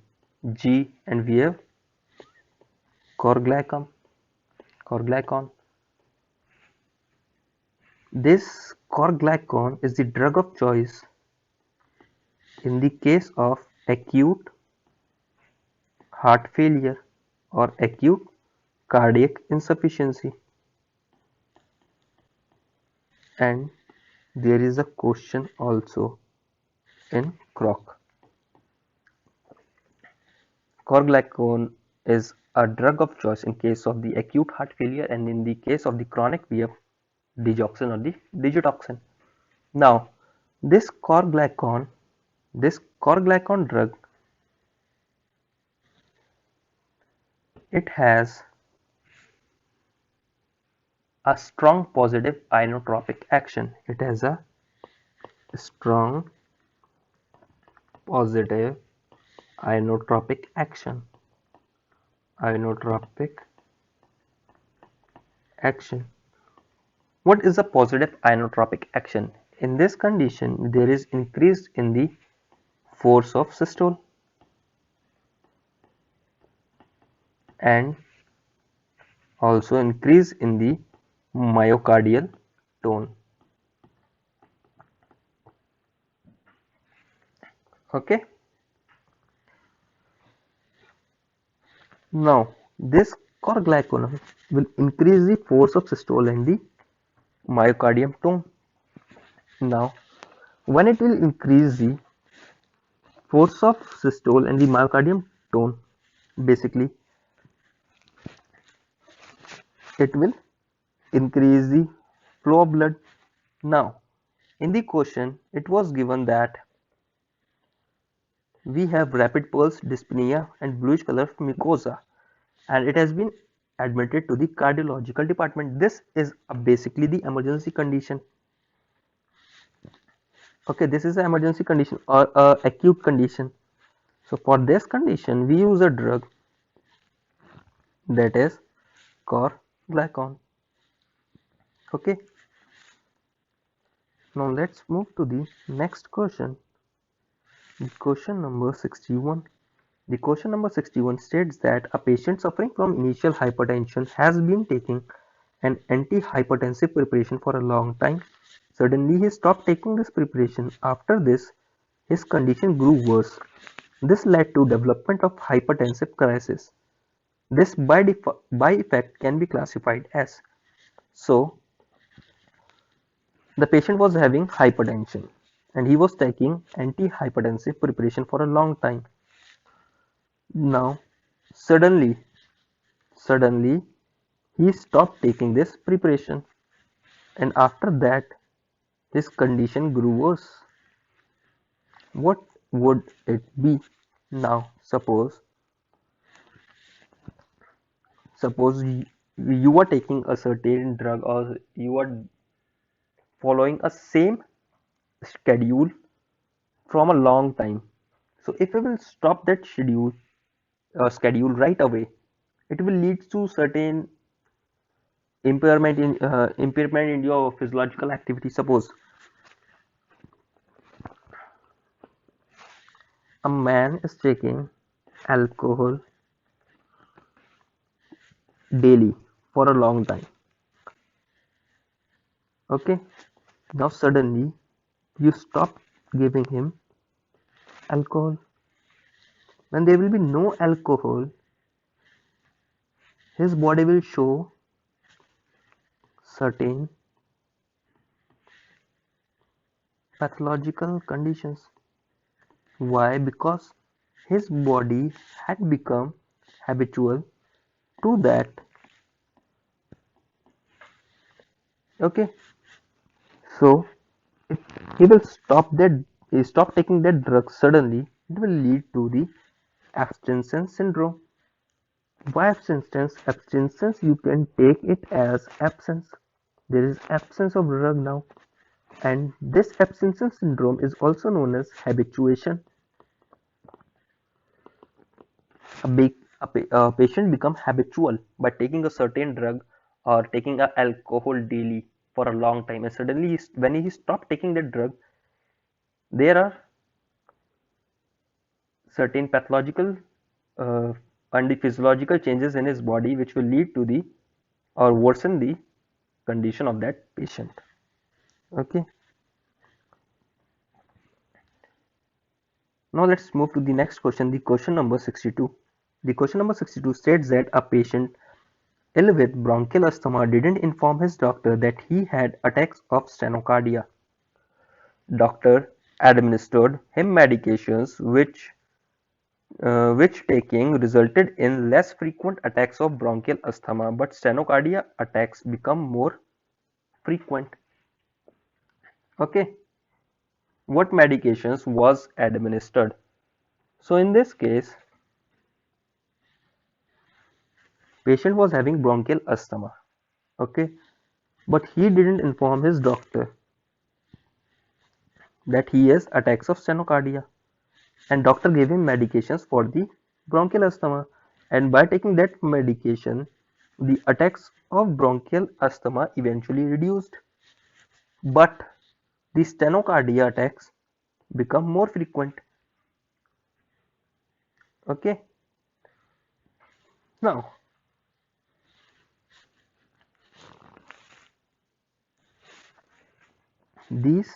G, and we have corglycon. This corglycon is the drug of choice in the case of acute heart failure or acute cardiac insufficiency. And there is a question also in CROC. Corglycon is a drug of choice in case of the acute heart failure, and in the case of the chronic we have digoxin or the digitoxin. Now this corglycon drug, it has a strong positive inotropic action. It has a strong positive inotropic action. What is a positive inotropic action? In this condition, there is increase in the force of systole and also increase in the myocardial tone. Okay. Now this corglycon will increase the force of systole and the myocardium tone. Now when it will increase the force of systole and the myocardium tone, basically it will increase the flow of blood. Now in the question it was given that we have rapid pulse, dyspnea and bluish color of mucosa, and it has been admitted to the cardiological department. This is basically the emergency condition. Okay, this is an emergency condition or acute condition. So for this condition we use a drug that is corglycon. Okay, now let's move to the next question. Question number 61. The question number 61 states that a patient suffering from initial hypertension has been taking an antihypertensive preparation for a long time. Suddenly he stopped taking this preparation. After this, his condition grew worse. This led to development of hypertensive crisis. This by effect can be classified as, so the patient was having hypertension and he was taking antihypertensive preparation for a long time. Now suddenly he stopped taking this preparation, and after that his condition grew worse. What would it be? Now suppose you are taking a certain drug, or you are following a same schedule from a long time. So if we will stop that schedule right away, it will lead to certain impairment in your physiological activity. Suppose a man is taking alcohol daily for a long time. Okay, now suddenly you stop giving him alcohol. When there will be no alcohol, his body will show certain pathological conditions. Why? Because his body had become habitual to that. Okay, so if he will stop taking that drug suddenly, it will lead to the abstinence syndrome. Why abstinence? Abstinence, you can take it as absence. There is absence of drug now, and this abstinence syndrome is also known as habituation. A patient become habitual by taking a certain drug or taking a alcohol daily for a long time, and suddenly when he stop taking that drug, there are certain pathological uh, and the physiological changes in his body which will lead to the or worsen the condition of that patient. Okay, now let's move to the next question, the question number 62. The question number 62 states that a patient ill with bronchial asthma didn't inform his doctor that he had attacks of stenocardia. Doctor administered him medications which taking resulted in less frequent attacks of bronchial asthma, but stenocardia attacks become more frequent. Okay, what medications was administered? So in this case, patient was having bronchial asthma. Okay, but he didn't inform his doctor that he has attacks of stenocardia, and doctor gave him medications for the bronchial asthma, and by taking that medication, the attacks of bronchial asthma eventually reduced, but the stenocardia attacks become more frequent. Okay, now these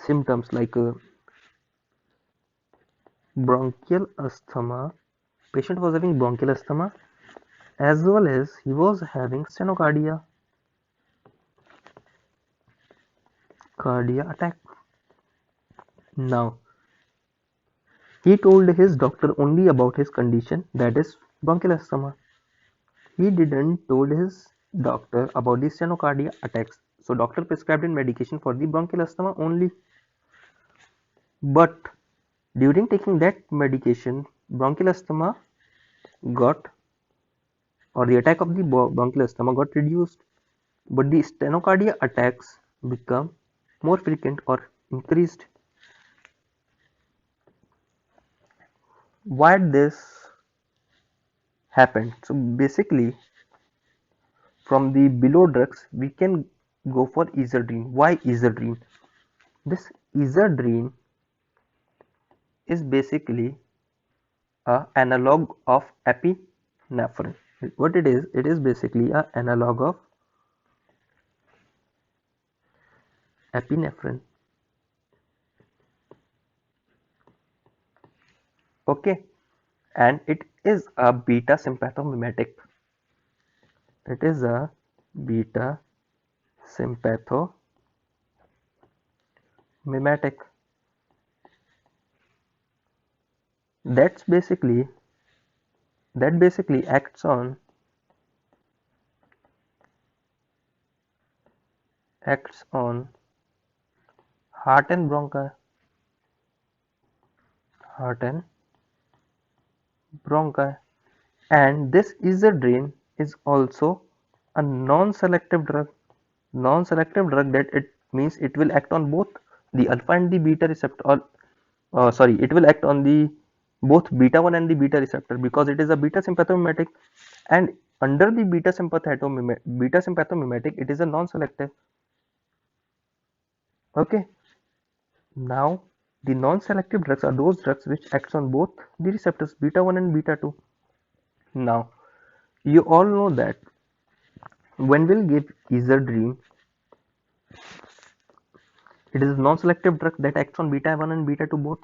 symptoms like bronchial asthma, patient was having bronchial asthma as well as he was having stenocardia cardia attack. Now he told his doctor only about his condition, that is bronchial asthma. He didn't told his doctor about the stenocardia attacks. So doctor prescribed him medication for the bronchial asthma only. But during taking that medication, bronchial asthma got or the attack of the bronchial asthma got reduced, but the stenocardia attacks become more frequent or increased. Why this happened? So basically, from the below drugs, we can go for ezerdrine. Why ezerdrine? This ezerdrine is basically a analog of epinephrine. What it is basically a analog of epinephrine. Okay, and it is a beta sympathomimetic. It is a beta sympathomimetic that's basically that basically acts on heart and bronchi. heart and bronchi. And this Izardrine is also a non-selective drug. Non-selective drug, that it means it will act on both the alpha and the beta receptor, or sorry, it will act on the both beta 1 and the beta receptor, because it is a beta sympathomimetic, and under the beta sympathomimetic it is a non-selective. Okay, now the non-selective drugs are those drugs which acts on both the receptors beta 1 and beta 2. Now you all know that when we'll give Izardrine, it is a non-selective drug that acts on beta 1 and beta 2 both.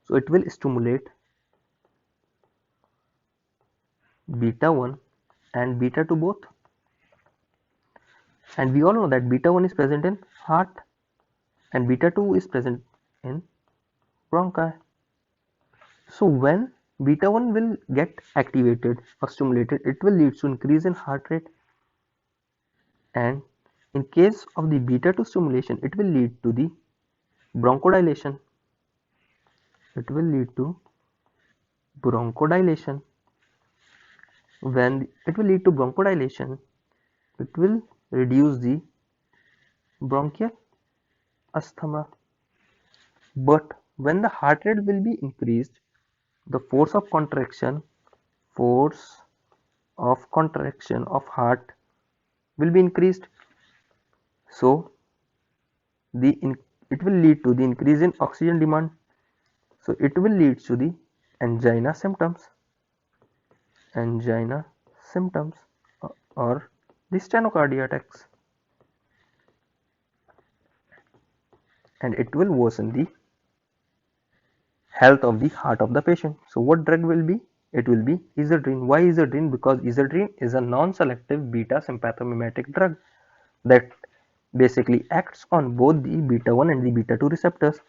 So it will stimulate beta 1 and beta 2 both. And we all know that beta 1 is present in heart and beta 2 is present in bronchi. So when beta 1 will get activated or stimulated, it will lead to increase in heart rate. And in case of the beta 2 stimulation, it will lead to the bronchodilation. It will lead to bronchodilation. When it will lead to bronchodilation, it will reduce the bronchial asthma. But when the heart rate will be increased, the force of contraction of heart will be increased. So it will lead to the increase in oxygen demand. So it will lead to the angina symptoms, angina symptoms, or the stenocardia attacks, and it will worsen the health of the heart of the patient. So what drug will be? It will be Izardrine. Why Izardrine? Because Izardrine is a non-selective beta sympathomimetic drug that basically acts on both the beta 1 and the beta 2 receptors.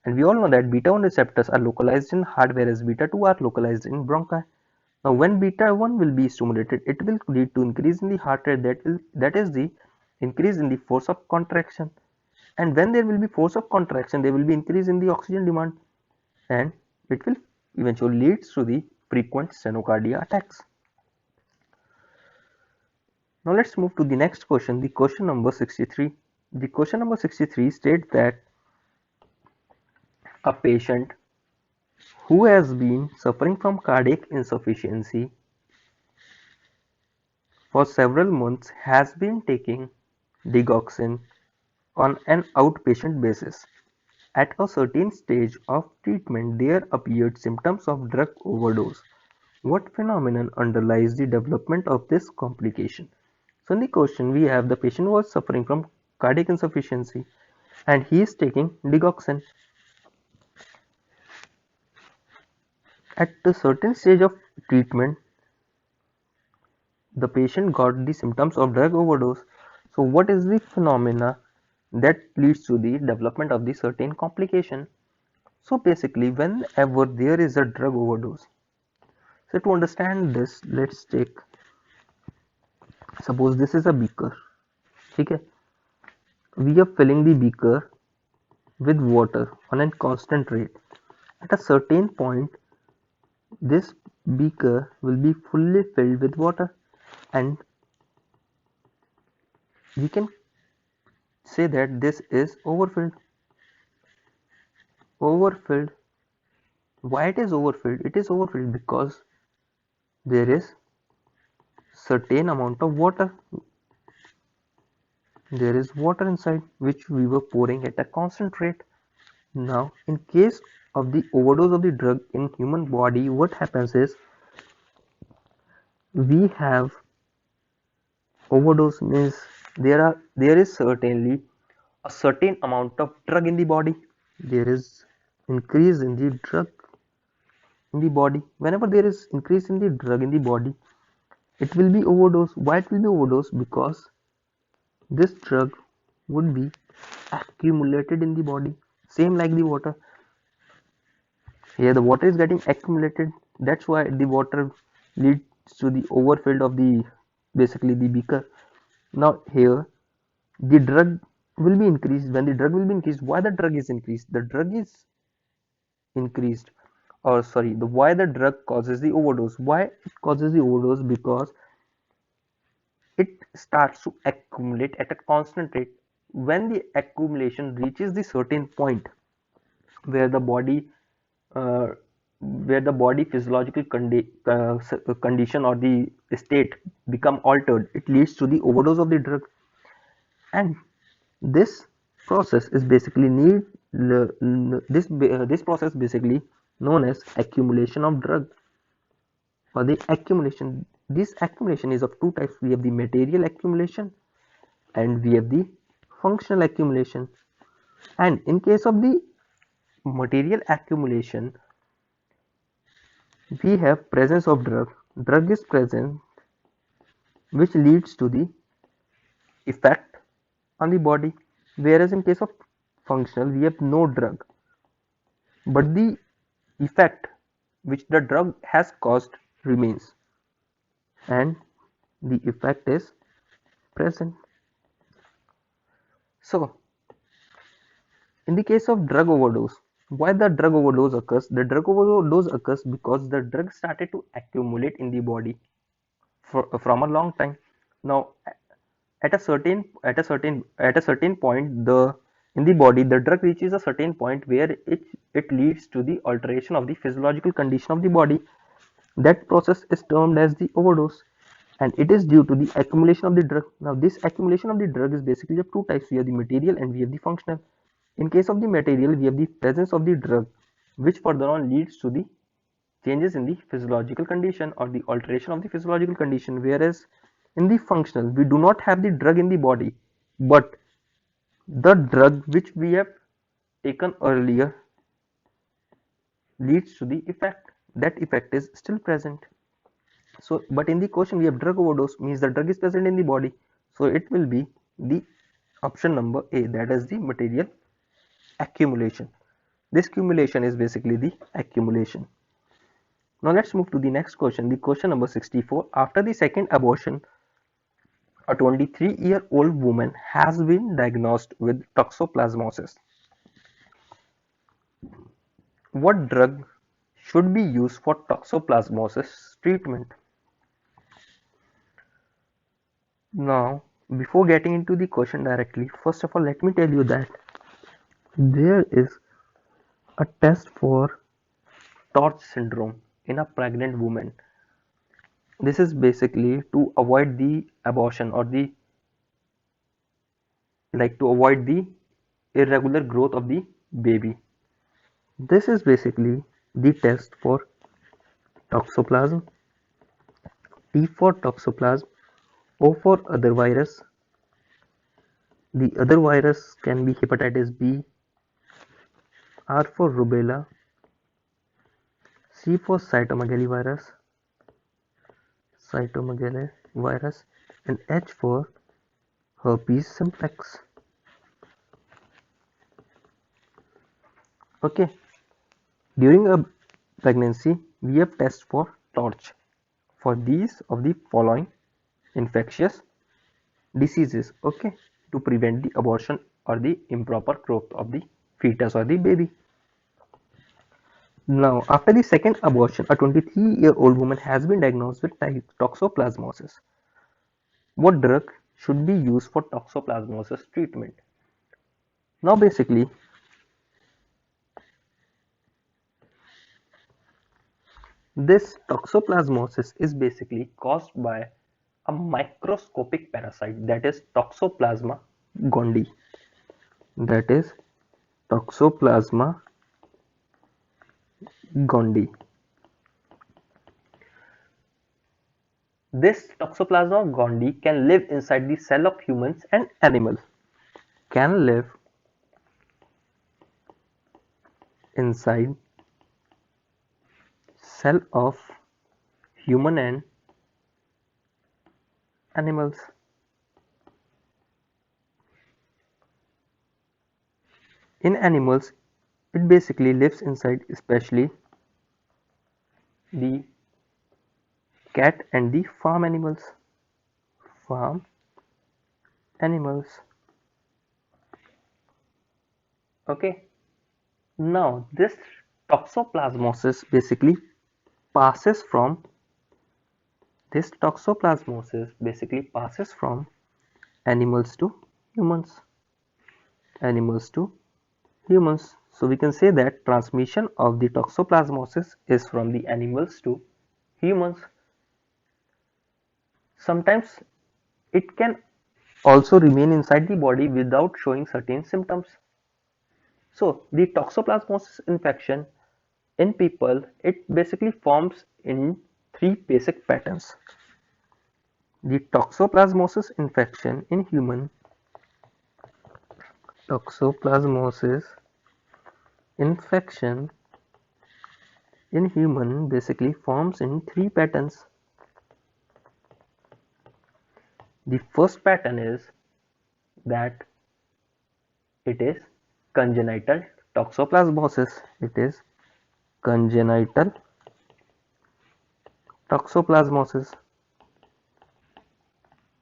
And we all know that beta 1 receptors are localized in heart, whereas beta 2 are localized in bronchi. Now when beta 1 will be stimulated, it will lead to increase in the heart rate, that is the increase in the force of contraction. And when there will be force of contraction, there will be increase in the oxygen demand, and it will eventually leads to the frequent stenocardia attacks. Now let's move to the next question, the question number 63. The question number 63 states that a patient who has been suffering from cardiac insufficiency for several months has been taking digoxin on an outpatient basis. At a certain stage of treatment, there appeared symptoms of drug overdose. What phenomenon underlies the development of this complication? So in the question, we have the patient was suffering from cardiac insufficiency and he is taking digoxin. At a certain stage of treatment, the patient got the symptoms of drug overdose. So what is the phenomena that leads to the development of the certain complication? So basically, whenever there is a drug overdose, so to understand this, let's take, suppose this is a beaker. Okay, we are filling the beaker with water on a constant rate. At a certain point, this beaker will be fully filled with water, and we can say that this is overfilled. Overfilled. Why it is overfilled? It is overfilled because there is certain amount of water. There is water inside which we were pouring at a constant rate. Now, in case of the overdose of the drug in human body, what happens is we have overdose means there is certainly a certain amount of drug in the body. There is increase in the drug in the body. Whenever there is increase in the drug in the body, it will be overdose. Why it will be overdose? Because this drug would be accumulated in the body, same like the water. Here the water is getting accumulated, that's why the water leads to the overfilled of the basically the beaker. Now here the drug will be increased. When the drug will be increased, why the drug is increased? The drug is increased why the drug causes the overdose. Why it causes the overdose? Because it starts to accumulate at a constant rate. When the accumulation reaches the certain point where the body uh, physiological condition or the state become altered, it leads to the overdose of the drug. And this process is basically this process basically known as accumulation of drug. For the accumulation, this accumulation is of two types. We have the material accumulation and we have the functional accumulation. And in case of the material accumulation, we have presence of drug. Drug is present, which leads to the effect on the body. Whereas in case of functional, we have no drug, but the effect which the drug has caused remains, and the effect is present. So, in the case of drug overdose, why the drug overdose occurs? The drug overdose occurs because the drug started to accumulate in the body from a long time. Now, at a certain point, the in the body, the drug reaches a certain point where it leads to the alteration of the physiological condition of the body. That process is termed as the overdose, and it is due to the accumulation of the drug. Now, this accumulation of the drug is basically of two types. We have the material and we have the functional. In case of the material, we have the presence of the drug, which further on leads to the changes in the physiological condition or the alteration of the physiological condition. Whereas in the functional, we do not have the drug in the body, but the drug which we have taken earlier leads to the effect. That effect is still present. So, but in the question we have drug overdose, means the drug is present in the body. So it will be the option number A, that is the material accumulation. This accumulation is basically the accumulation. Now let's move to the next question. The question number 64. After the second abortion, a 23-year-old woman has been diagnosed with toxoplasmosis. What drug should be used for toxoplasmosis treatment? Now, before getting into the question directly, first of all, let me tell you that there is a test for Torch syndrome in a pregnant woman. This is basically to avoid the abortion or the to avoid the irregular growth of the baby. This is basically the test for toxoplasm, T for toxoplasm, O for other virus. The other virus can be hepatitis B, R for rubella, C for cytomegalovirus, and H for herpes simplex. Okay, during a pregnancy, we have tests for TORCH for these of the following infectious diseases, okay, to prevent the abortion or the improper growth of the fetus or the baby. Now, after the second abortion, a 23-year-old woman has been diagnosed with toxoplasmosis. What drug should be used for toxoplasmosis treatment? Now, basically, this toxoplasmosis is basically caused by a microscopic parasite, that is Toxoplasma gondii. That is Toxoplasma gondii. This Toxoplasma gondii can live inside the cell of humans and animals. Can live inside cell of human and animals. In animals, it basically lives inside especially the cat and the farm animals. Farm animals. Okay. Now this toxoplasmosis basically passes from this toxoplasmosis basically passes from animals to humans. Animals to humans. So we can say that transmission of the toxoplasmosis is from the animals to humans. Sometimes it can also remain inside the body without showing certain symptoms. So the toxoplasmosis infection in people, it basically forms in three basic patterns. The toxoplasmosis infection in human toxoplasmosis infection in human basically forms in three patterns. The first pattern is that it is congenital toxoplasmosis. It is congenital toxoplasmosis.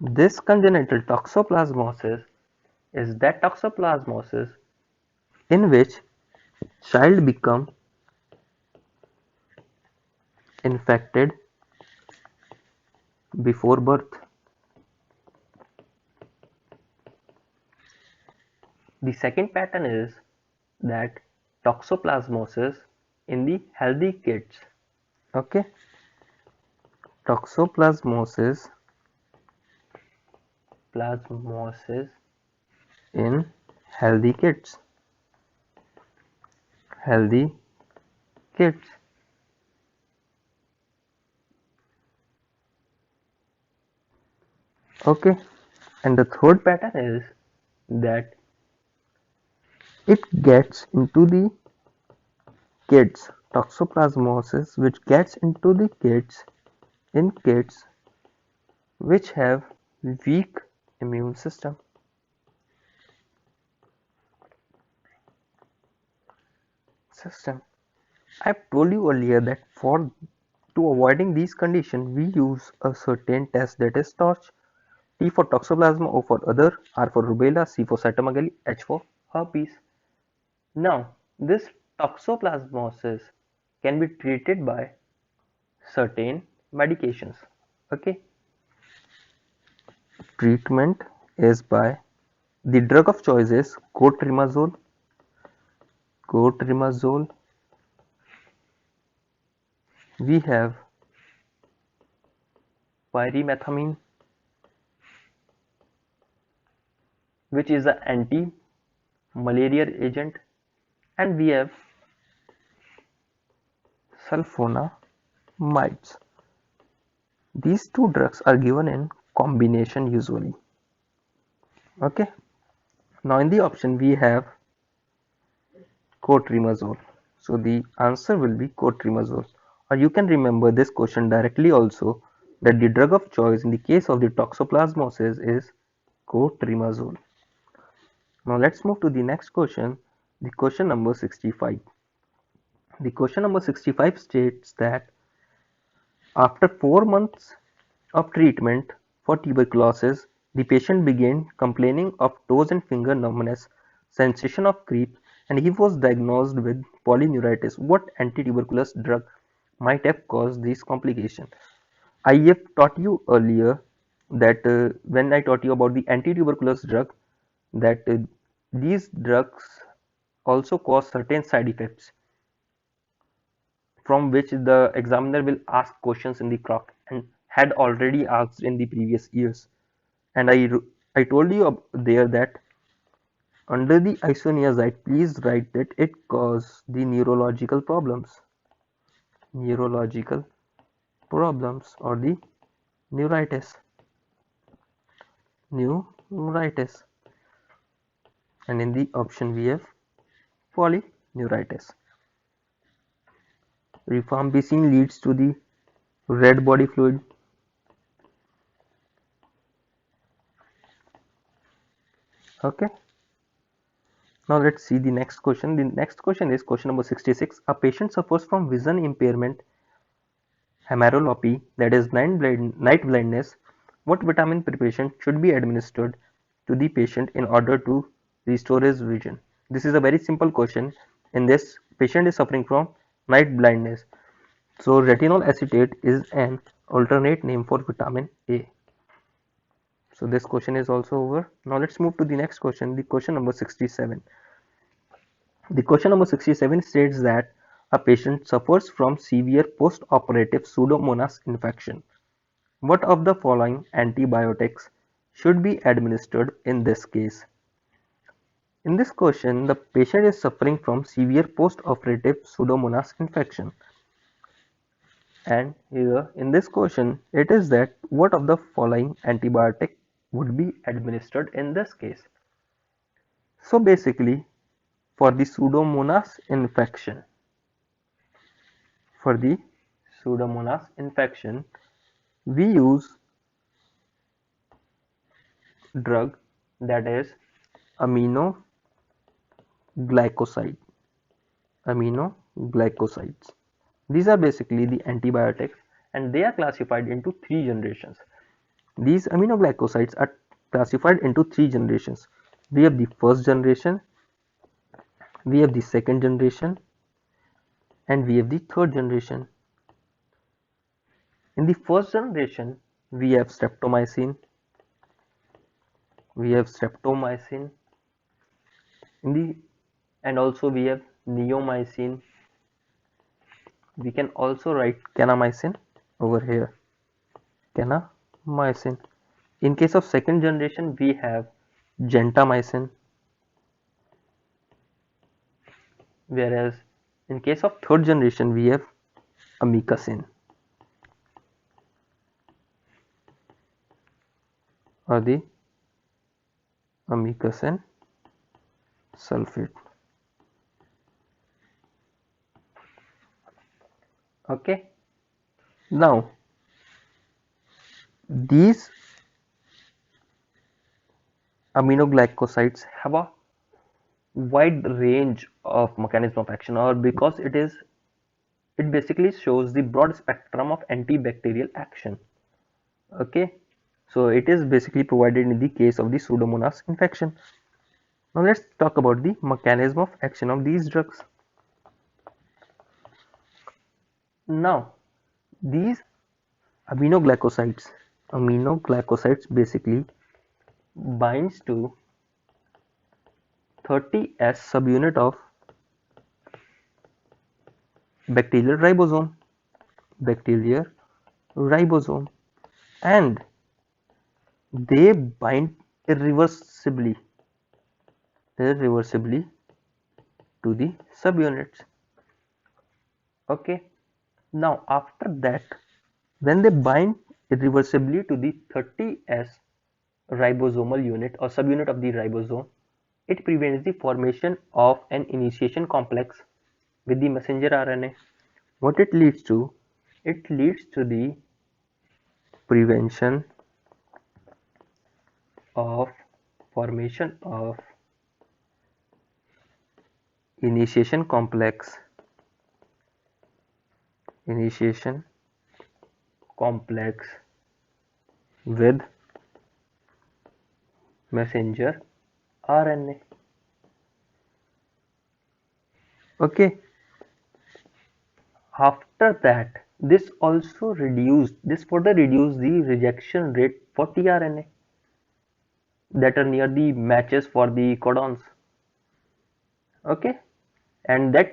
This congenital toxoplasmosis is that toxoplasmosis in which child become infected before birth. The second pattern is that toxoplasmosis in the healthy kids. Okay, toxoplasmosis plasmosis in healthy kids. Healthy kids. Okay, and the third pattern is that it gets into the kids. Toxoplasmosis which gets into the kids in kids which have weak immune system. I've told you earlier that for to avoiding these conditions we use a certain test, that is torch. T for toxoplasma, O for other, R for rubella, C for cytomegalovirus, H for herpes. Now, this toxoplasmosis can be treated by certain medications. Okay, treatment is by the drug of choice is cotrimazole. Cotrimazole. We have pyrimethamine, which is an anti-malaria agent, and we have sulfonamides. These two drugs are given in combination usually. Okay. Now in the option we have cotrimazole. So the answer will be cotrimazole. Or you can remember this question directly also, that the drug of choice in the case of the toxoplasmosis is cotrimazole. Now let's move to the next question, the question number 65. The question number 65 states that after 4 months of treatment for tuberculosis, the patient began complaining of toes and finger numbness, sensation of creep, and he was diagnosed with polyneuritis. What anti-tuberculous drug might have caused this complication? I have taught you earlier that when I taught you about the anti-tuberculous drug, that these drugs also cause certain side effects from which the examiner will ask questions in the CROC and had already asked in the previous years. And I told you there that under the isoniazid, please write that it causes the neurological problems. Neurological problems or the neuritis. Neuritis. And in the option we have polyneuritis. Rifampicin leads to the red body fluid. Okay. Now let's see the next question. The next question is question number 66. A patient suffers from vision impairment, hemeropathy, that is night blindness. What vitamin preparation should be administered to the patient in order to restore his vision? This is a very simple question. In this Patient is suffering from night blindness. So retinol acetate is an alternate name for vitamin A. So this question is also over. Now let's move to the next question, the question number 67. The question number 67 states that a patient suffers from severe post-operative Pseudomonas infection. What of the following antibiotics should be administered in this case? In this question, the patient is suffering from severe post-operative Pseudomonas infection. And here in this question, it is that what of the following antibiotic would be administered in this case? So basically, for the Pseudomonas infection, for the Pseudomonas infection, we use drug that is aminoglycoside. Aminoglycosides. These are basically the antibiotics and they are classified into three generations. These aminoglycosides are classified into three generations. We have the first generation, we have the second generation, and we have the third generation. In the first generation, we have streptomycin, in the and also we have neomycin. We can also write kanamycin over here, kanamycin. In case of second generation, we have gentamicin, whereas in case of third generation, we have amikacin or the amikacin sulfate. Okay. Now, these aminoglycosides have a wide range of mechanism of action, or because it basically shows the broad spectrum of antibacterial action. Okay, so it is basically provided in the case of the Pseudomonas infection. Now let's talk about the mechanism of action of these drugs. Now these aminoglycosides basically binds to 30S subunit of bacterial ribosome, and they bind irreversibly to the subunits. Okay, now after that, when they bind irreversibly to the 30S ribosomal unit or subunit of the ribosome, it prevents the formation of an initiation complex with the messenger RNA. What it leads to? It leads to the prevention of formation of initiation complex with messenger RNA. Okay. After that, this further reduced the rejection rate for tRNA that are near the matches for the codons. Okay, and that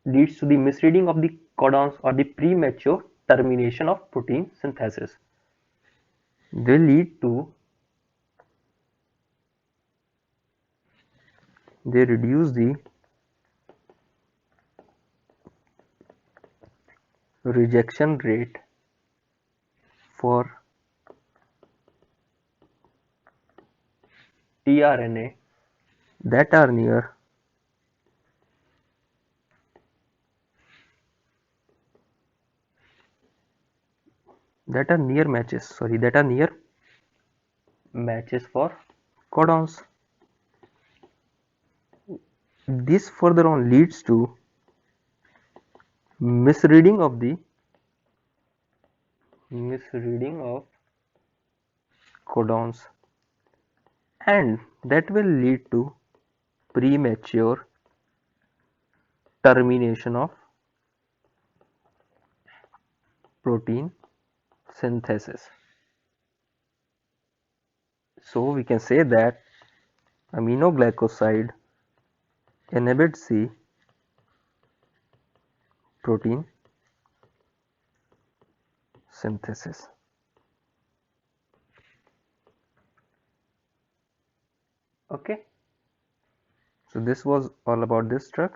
leads to the misreading of the codons or the premature termination of protein synthesis. They reduce the rejection rate for tRNA that are near matches for codons. This further on leads to misreading of codons, and that will lead to premature termination of protein synthesis. So we can say that aminoglycoside inhibits the protein synthesis. Okay, so this was all about this drug.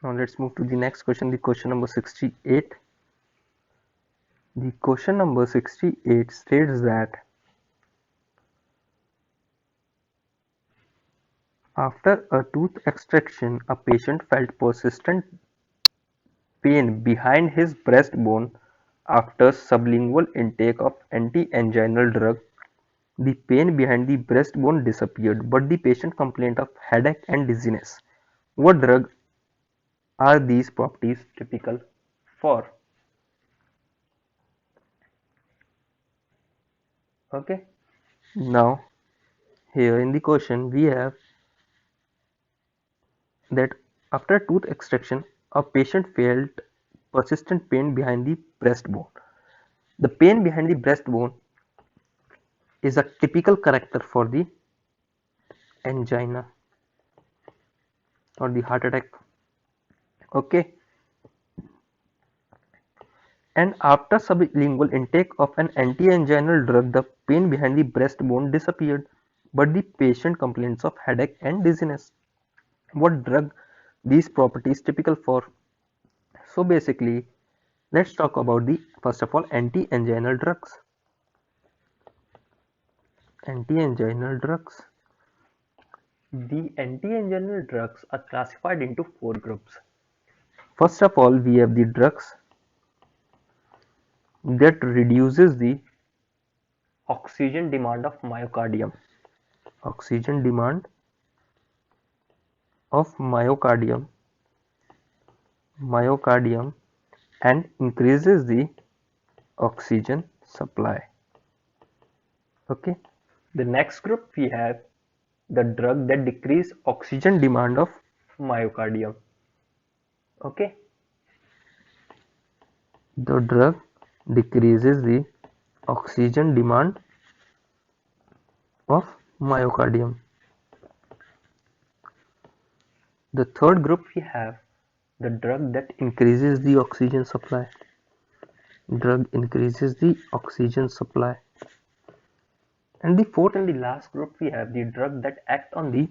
Now let's move to the next question, the question number 68. The question number 68 states that after a tooth extraction, a patient felt persistent pain behind his breastbone after sublingual intake of anti-anginal drug. The pain behind the breastbone disappeared, but the patient complained of headache and dizziness. What drug are these properties typical for? Okay, now here in the question we have that after tooth extraction, a patient felt persistent pain behind the breastbone. The pain behind the breastbone is a typical character for the angina or the heart attack. Okay, and after sublingual intake of an anti-anginal drug, the pain behind the breastbone disappeared, but the patient complains of headache and dizziness. What drug these properties typical for? So basically, let's talk about the first of all anti-anginal drugs. Anti-anginal drugs. The anti-anginal drugs are classified into four groups. First of all, we have the drugs that reduces the oxygen demand of myocardium. Oxygen demand of myocardium and increases the oxygen supply. Okay. The next group we have the drug that decrease oxygen demand of myocardium. Okay. The drug decreases the oxygen demand of myocardium. The third group we have the drug that increases the oxygen supply. Drug increases the oxygen supply. And the fourth and the last group we have the drug that act on the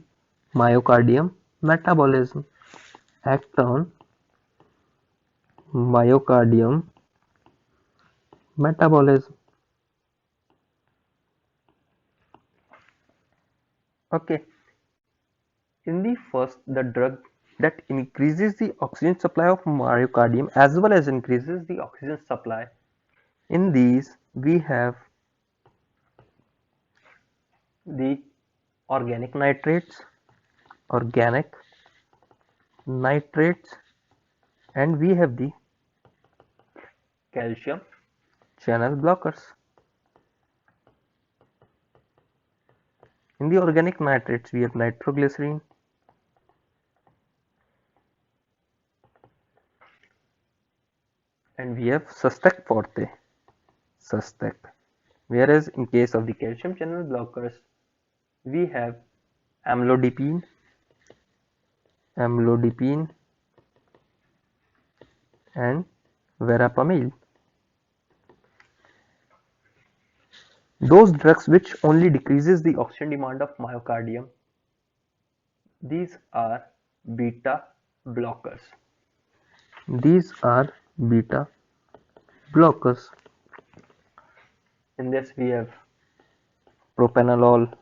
myocardium metabolism. Act on myocardium metabolism. Okay. In the first, the drug that increases the oxygen supply of myocardium as well as increases the oxygen supply. In these, we have the organic nitrates, and we have the calcium channel blockers. In the organic nitrates, we have nitroglycerin, and we have Sustac forte, Sustac. Whereas in case of the calcium channel blockers, we have amlodipine, and verapamil. Those drugs which only decreases the oxygen demand of myocardium, these are beta blockers. These are beta blockers. In this we have propranolol,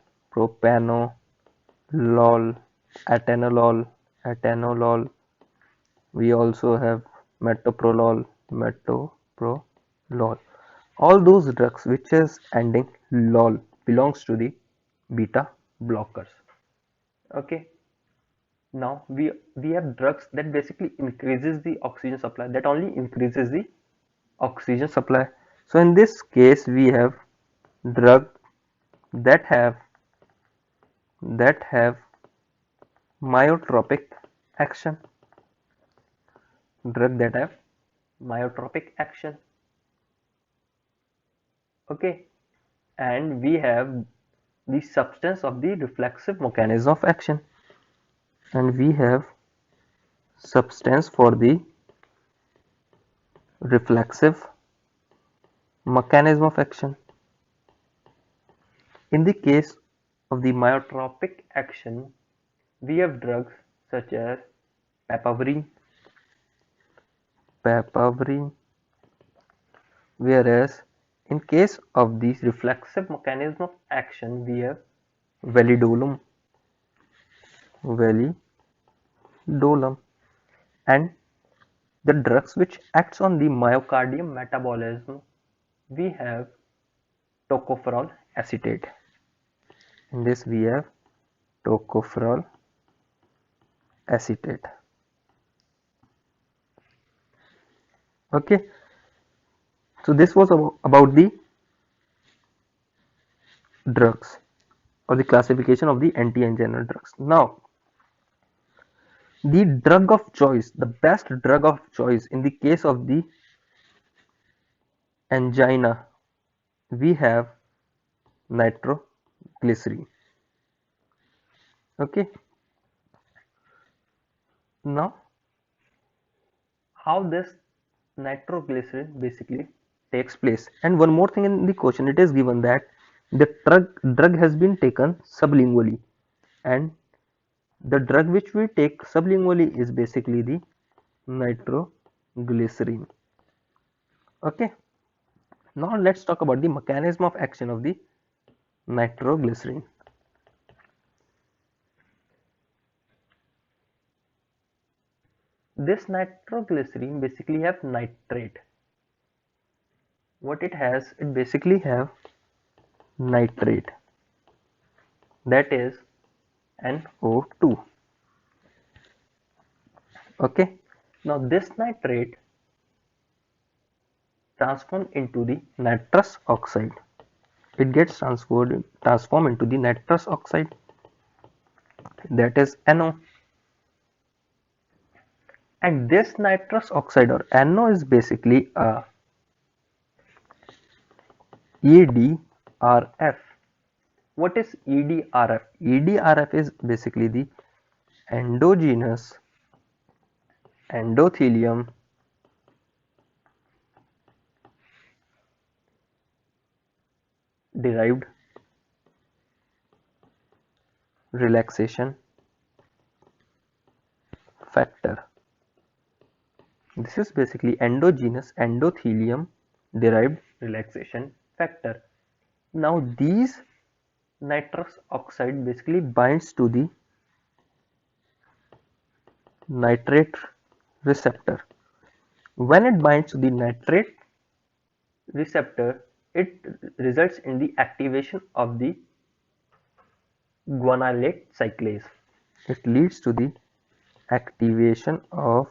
atenolol. We also have metoprolol. All those drugs which is ending lol belongs to the beta blockers. Okay. Now we have drugs that basically increases the oxygen supply, that only increases the oxygen supply. So in this case we have drug that have myotropic action, drug that have myotropic action. Okay, and we have the substance of the reflexive mechanism of action, and we have substance for the reflexive mechanism of action. In the case of the myotropic action, we have drugs such as papaverine, whereas in case of the reflexive mechanism of action, we have validolum, validolum, and the drugs which acts on the myocardium metabolism, we have tocopherol acetate. In this we have tocopherol acetate. Okay, so this was about the drugs or the classification of the anti-anginal drugs. Now, the drug of choice, the best drug of choice in the case of the angina, we have nitroglycerin. Okay, now how this nitroglycerin basically takes place. And one more thing, in the question it is given that the drug has been taken sublingually, and the drug which we take sublingually is basically the nitroglycerin. Okay, now let's talk about the mechanism of action of the nitroglycerin. This nitroglycerin basically have nitrate. What it has, it basically have nitrate, that is NO2. Okay, now this nitrate transformed into the nitrous oxide. It gets transformed into the nitrous oxide, that is NO. And this nitrous oxide or NO is basically a EDRF. What is EDRF? EDRF is basically the endogenous endothelium derived relaxation factor. This is basically endogenous endothelium derived relaxation factor. Now these nitrous oxide basically binds to the nitrate receptor. When it binds to the nitrate receptor, it results in the activation of the guanylate cyclase. It leads to the activation of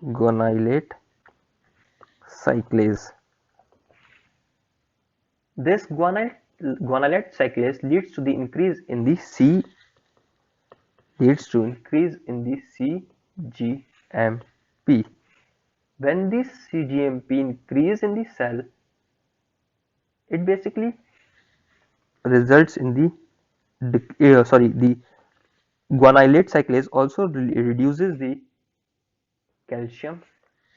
guanylate cyclase. This guanylate cyclase leads to increase in the CGMP. When this CGMP increase in the cell, it basically results in the guanylate cyclase also reduces the calcium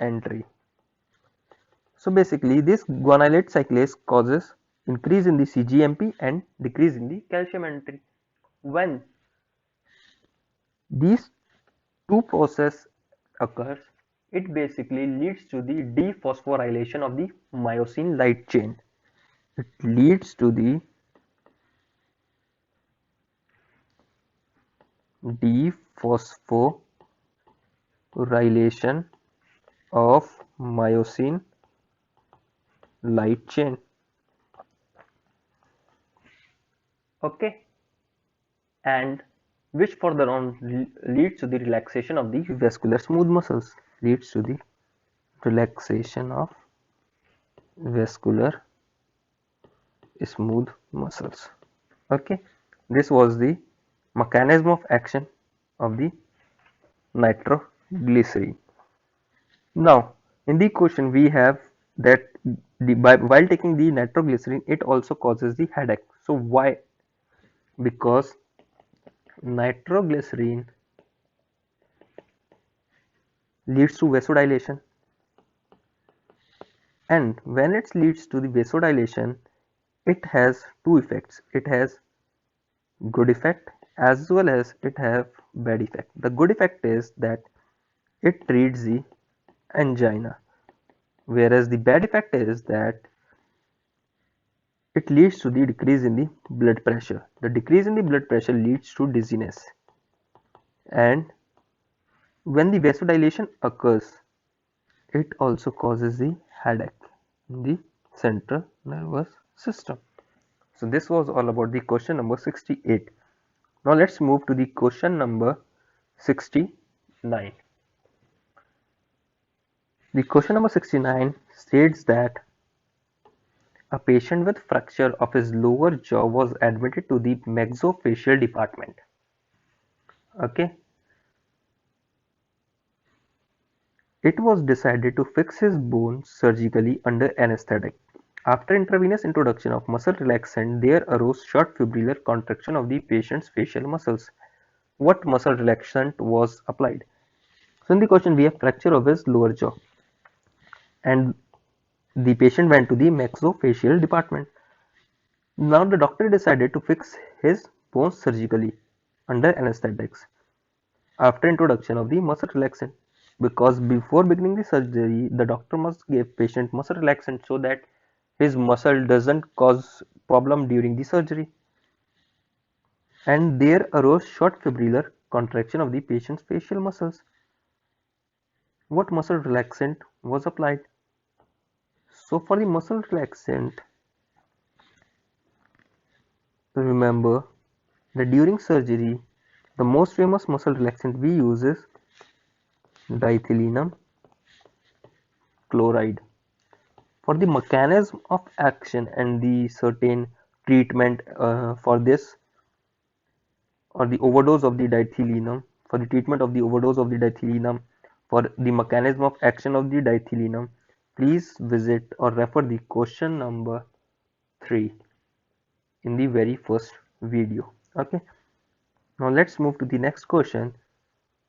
entry. So basically this guanylate cyclase causes increase in the CGMP and decrease in the calcium entry. When these two process occurs, it basically leads to the dephosphorylation of the myosin light chain. It leads to the dephosphorylation of myosin light chain. Okay, and which further on leads to the relaxation of the vascular smooth muscles, leads to the relaxation of vascular smooth muscles. Okay, this was the mechanism of action of the nitroglycerin. Now, in the question we have that while taking the nitroglycerin, it also causes the headache. So why? Because nitroglycerin leads to vasodilation, and when it leads to the vasodilation, it has two effects. It has good effect as well as it have bad effect. The good effect is that it treats the angina, whereas the bad effect is that it leads to the decrease in the blood pressure. The decrease in the blood pressure leads to dizziness, and when the vasodilation occurs, it also causes the headache in the central nervous system. So this was all about the question number 68. Now let's move to the question number 69. The question number 69 states that a patient with fracture of his lower jaw was admitted to the maxillofacial department. Okay, it was decided to fix his bone surgically under anesthetic. After intravenous introduction of muscle relaxant, there arose short fibrillar contraction of the patient's facial muscles. What muscle relaxant was applied? So in the question we have fracture of his lower jaw, and the patient went to the maxillofacial department. Now the doctor decided to fix his bones surgically under anesthetics after introduction of the muscle relaxant, because before beginning the surgery the doctor must give patient muscle relaxant so that his muscle doesn't cause problem during the surgery. And there arose short fibrillar contraction of the patient's facial muscles. What muscle relaxant was applied? So for the muscle relaxant, remember that during surgery the most famous muscle relaxant we use is diethylenum chloride. For the mechanism of action and the certain treatment for this, or the overdose of the diethylenum, for the treatment of the overdose of the diethylenum, for the mechanism of action of the diethylenum, please visit or refer the question number 3 in the very first video. Okay, now let's move to the next question,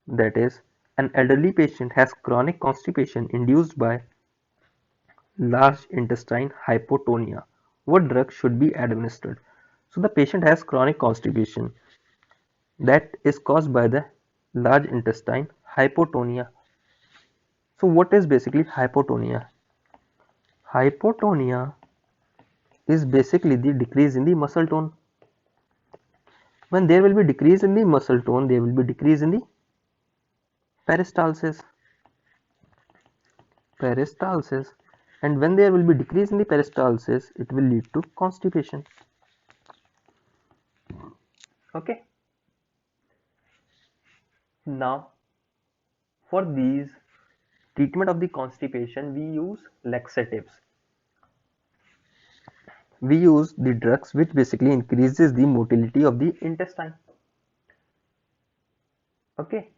that is, an elderly patient has chronic constipation induced by large intestine hypotonia. What drug should be administered? So the patient has chronic constipation that is caused by the large intestine hypotonia. So what is basically hypotonia? Hypotonia is basically the decrease in the muscle tone. When there will be decrease in the muscle tone, there will be decrease in the peristalsis. And when there will be decrease in the peristalsis, it will lead to constipation. Okay. Now, for these treatment of the constipation, we use laxatives. We use the drugs which basically increases the motility of the intestine. Okay,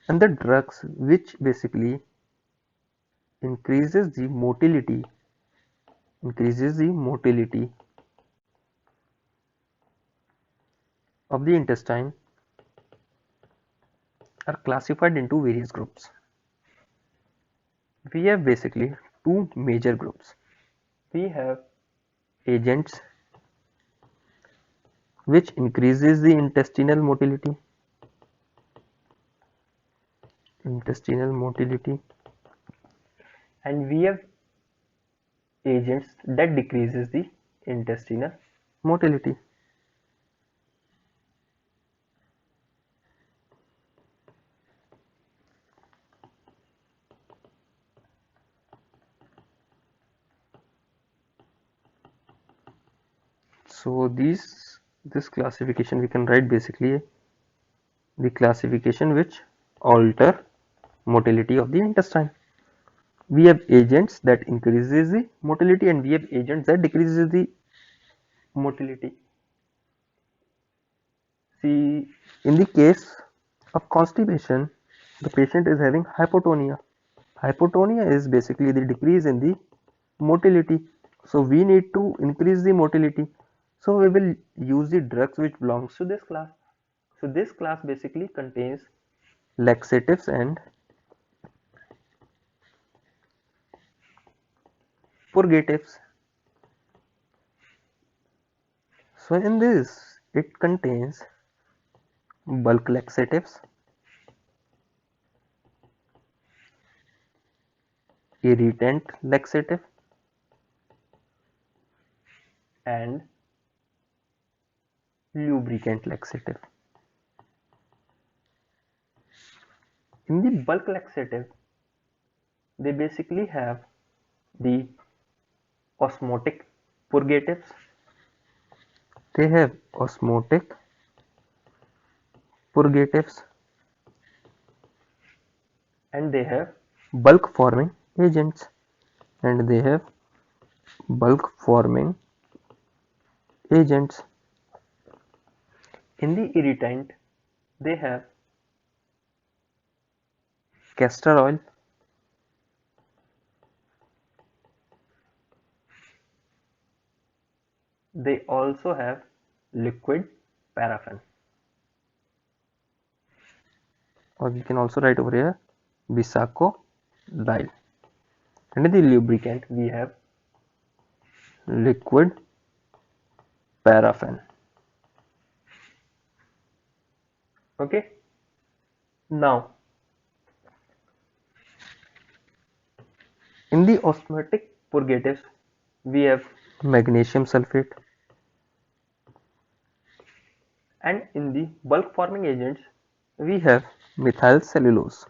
and the drugs which basically increases the motility of the intestine are classified into various groups. We have basically two major groups. We have agents which increases the intestinal motility, and we have agents that decreases the intestinal motility. So this classification we can write basically the classification which alter motility of the intestine. We have agents that increases the motility and we have agents that decreases the motility. See, in the case of constipation, the patient is having hypotonia. Hypotonia is basically the decrease in the motility. So we need to increase the motility. So we will use the drugs which belongs to this class. So this class basically contains laxatives and purgatives. So in this, it contains bulk laxatives, irritant laxative, and lubricant laxative. In the bulk laxative, they basically have the osmotic purgatives. They have osmotic purgatives and they have bulk forming agents and they have bulk forming agents. In the irritant, they have castor oil, they also have liquid paraffin, or we can also write over here bisacodyl. And in the lubricant, we have liquid paraffin. Okay, now in the osmotic purgatives, we have magnesium sulfate, and in the bulk forming agents, we have methyl cellulose.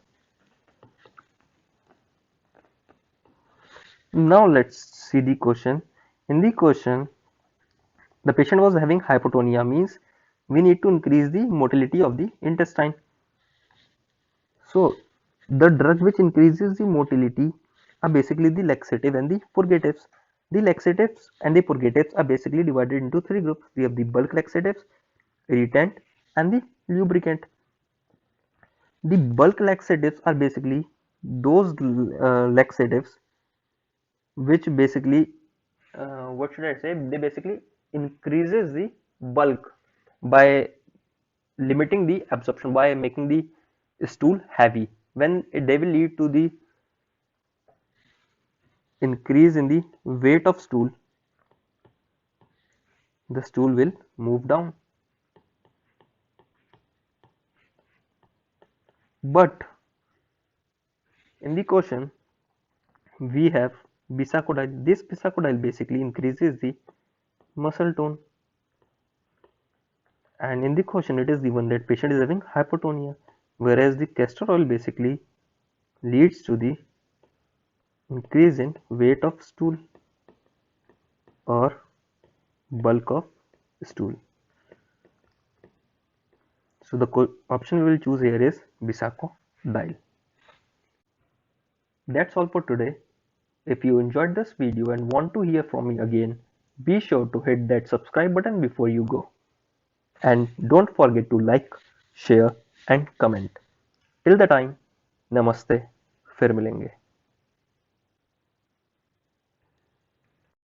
Now let's see the question. In the question, the patient was having hypotonia, means we need to increase the motility of the intestine. So the drug which increases the motility are basically the laxative and the purgatives. The laxatives and the purgatives are basically divided into three groups. We have the bulk laxatives, irritant, and the lubricant. The bulk laxatives are basically those laxatives which basically what should I say, they basically increases the bulk by limiting the absorption, by making the stool heavy. When they will lead to the increase in the weight of stool, the stool will move down. But in the question we have bisacodyl. This bisacodyl basically increases the muscle tone, and in the question it is given that patient is having hypotonia, whereas the castor oil basically leads to the increase in weight of stool or bulk of stool. So the option we will choose here is bisacodyl. That's all for today. If you enjoyed this video and want to hear from me again, be sure to hit that subscribe button before you go. And don't forget to like, share and comment. Till the time, namaste, फिर मिलेंगे.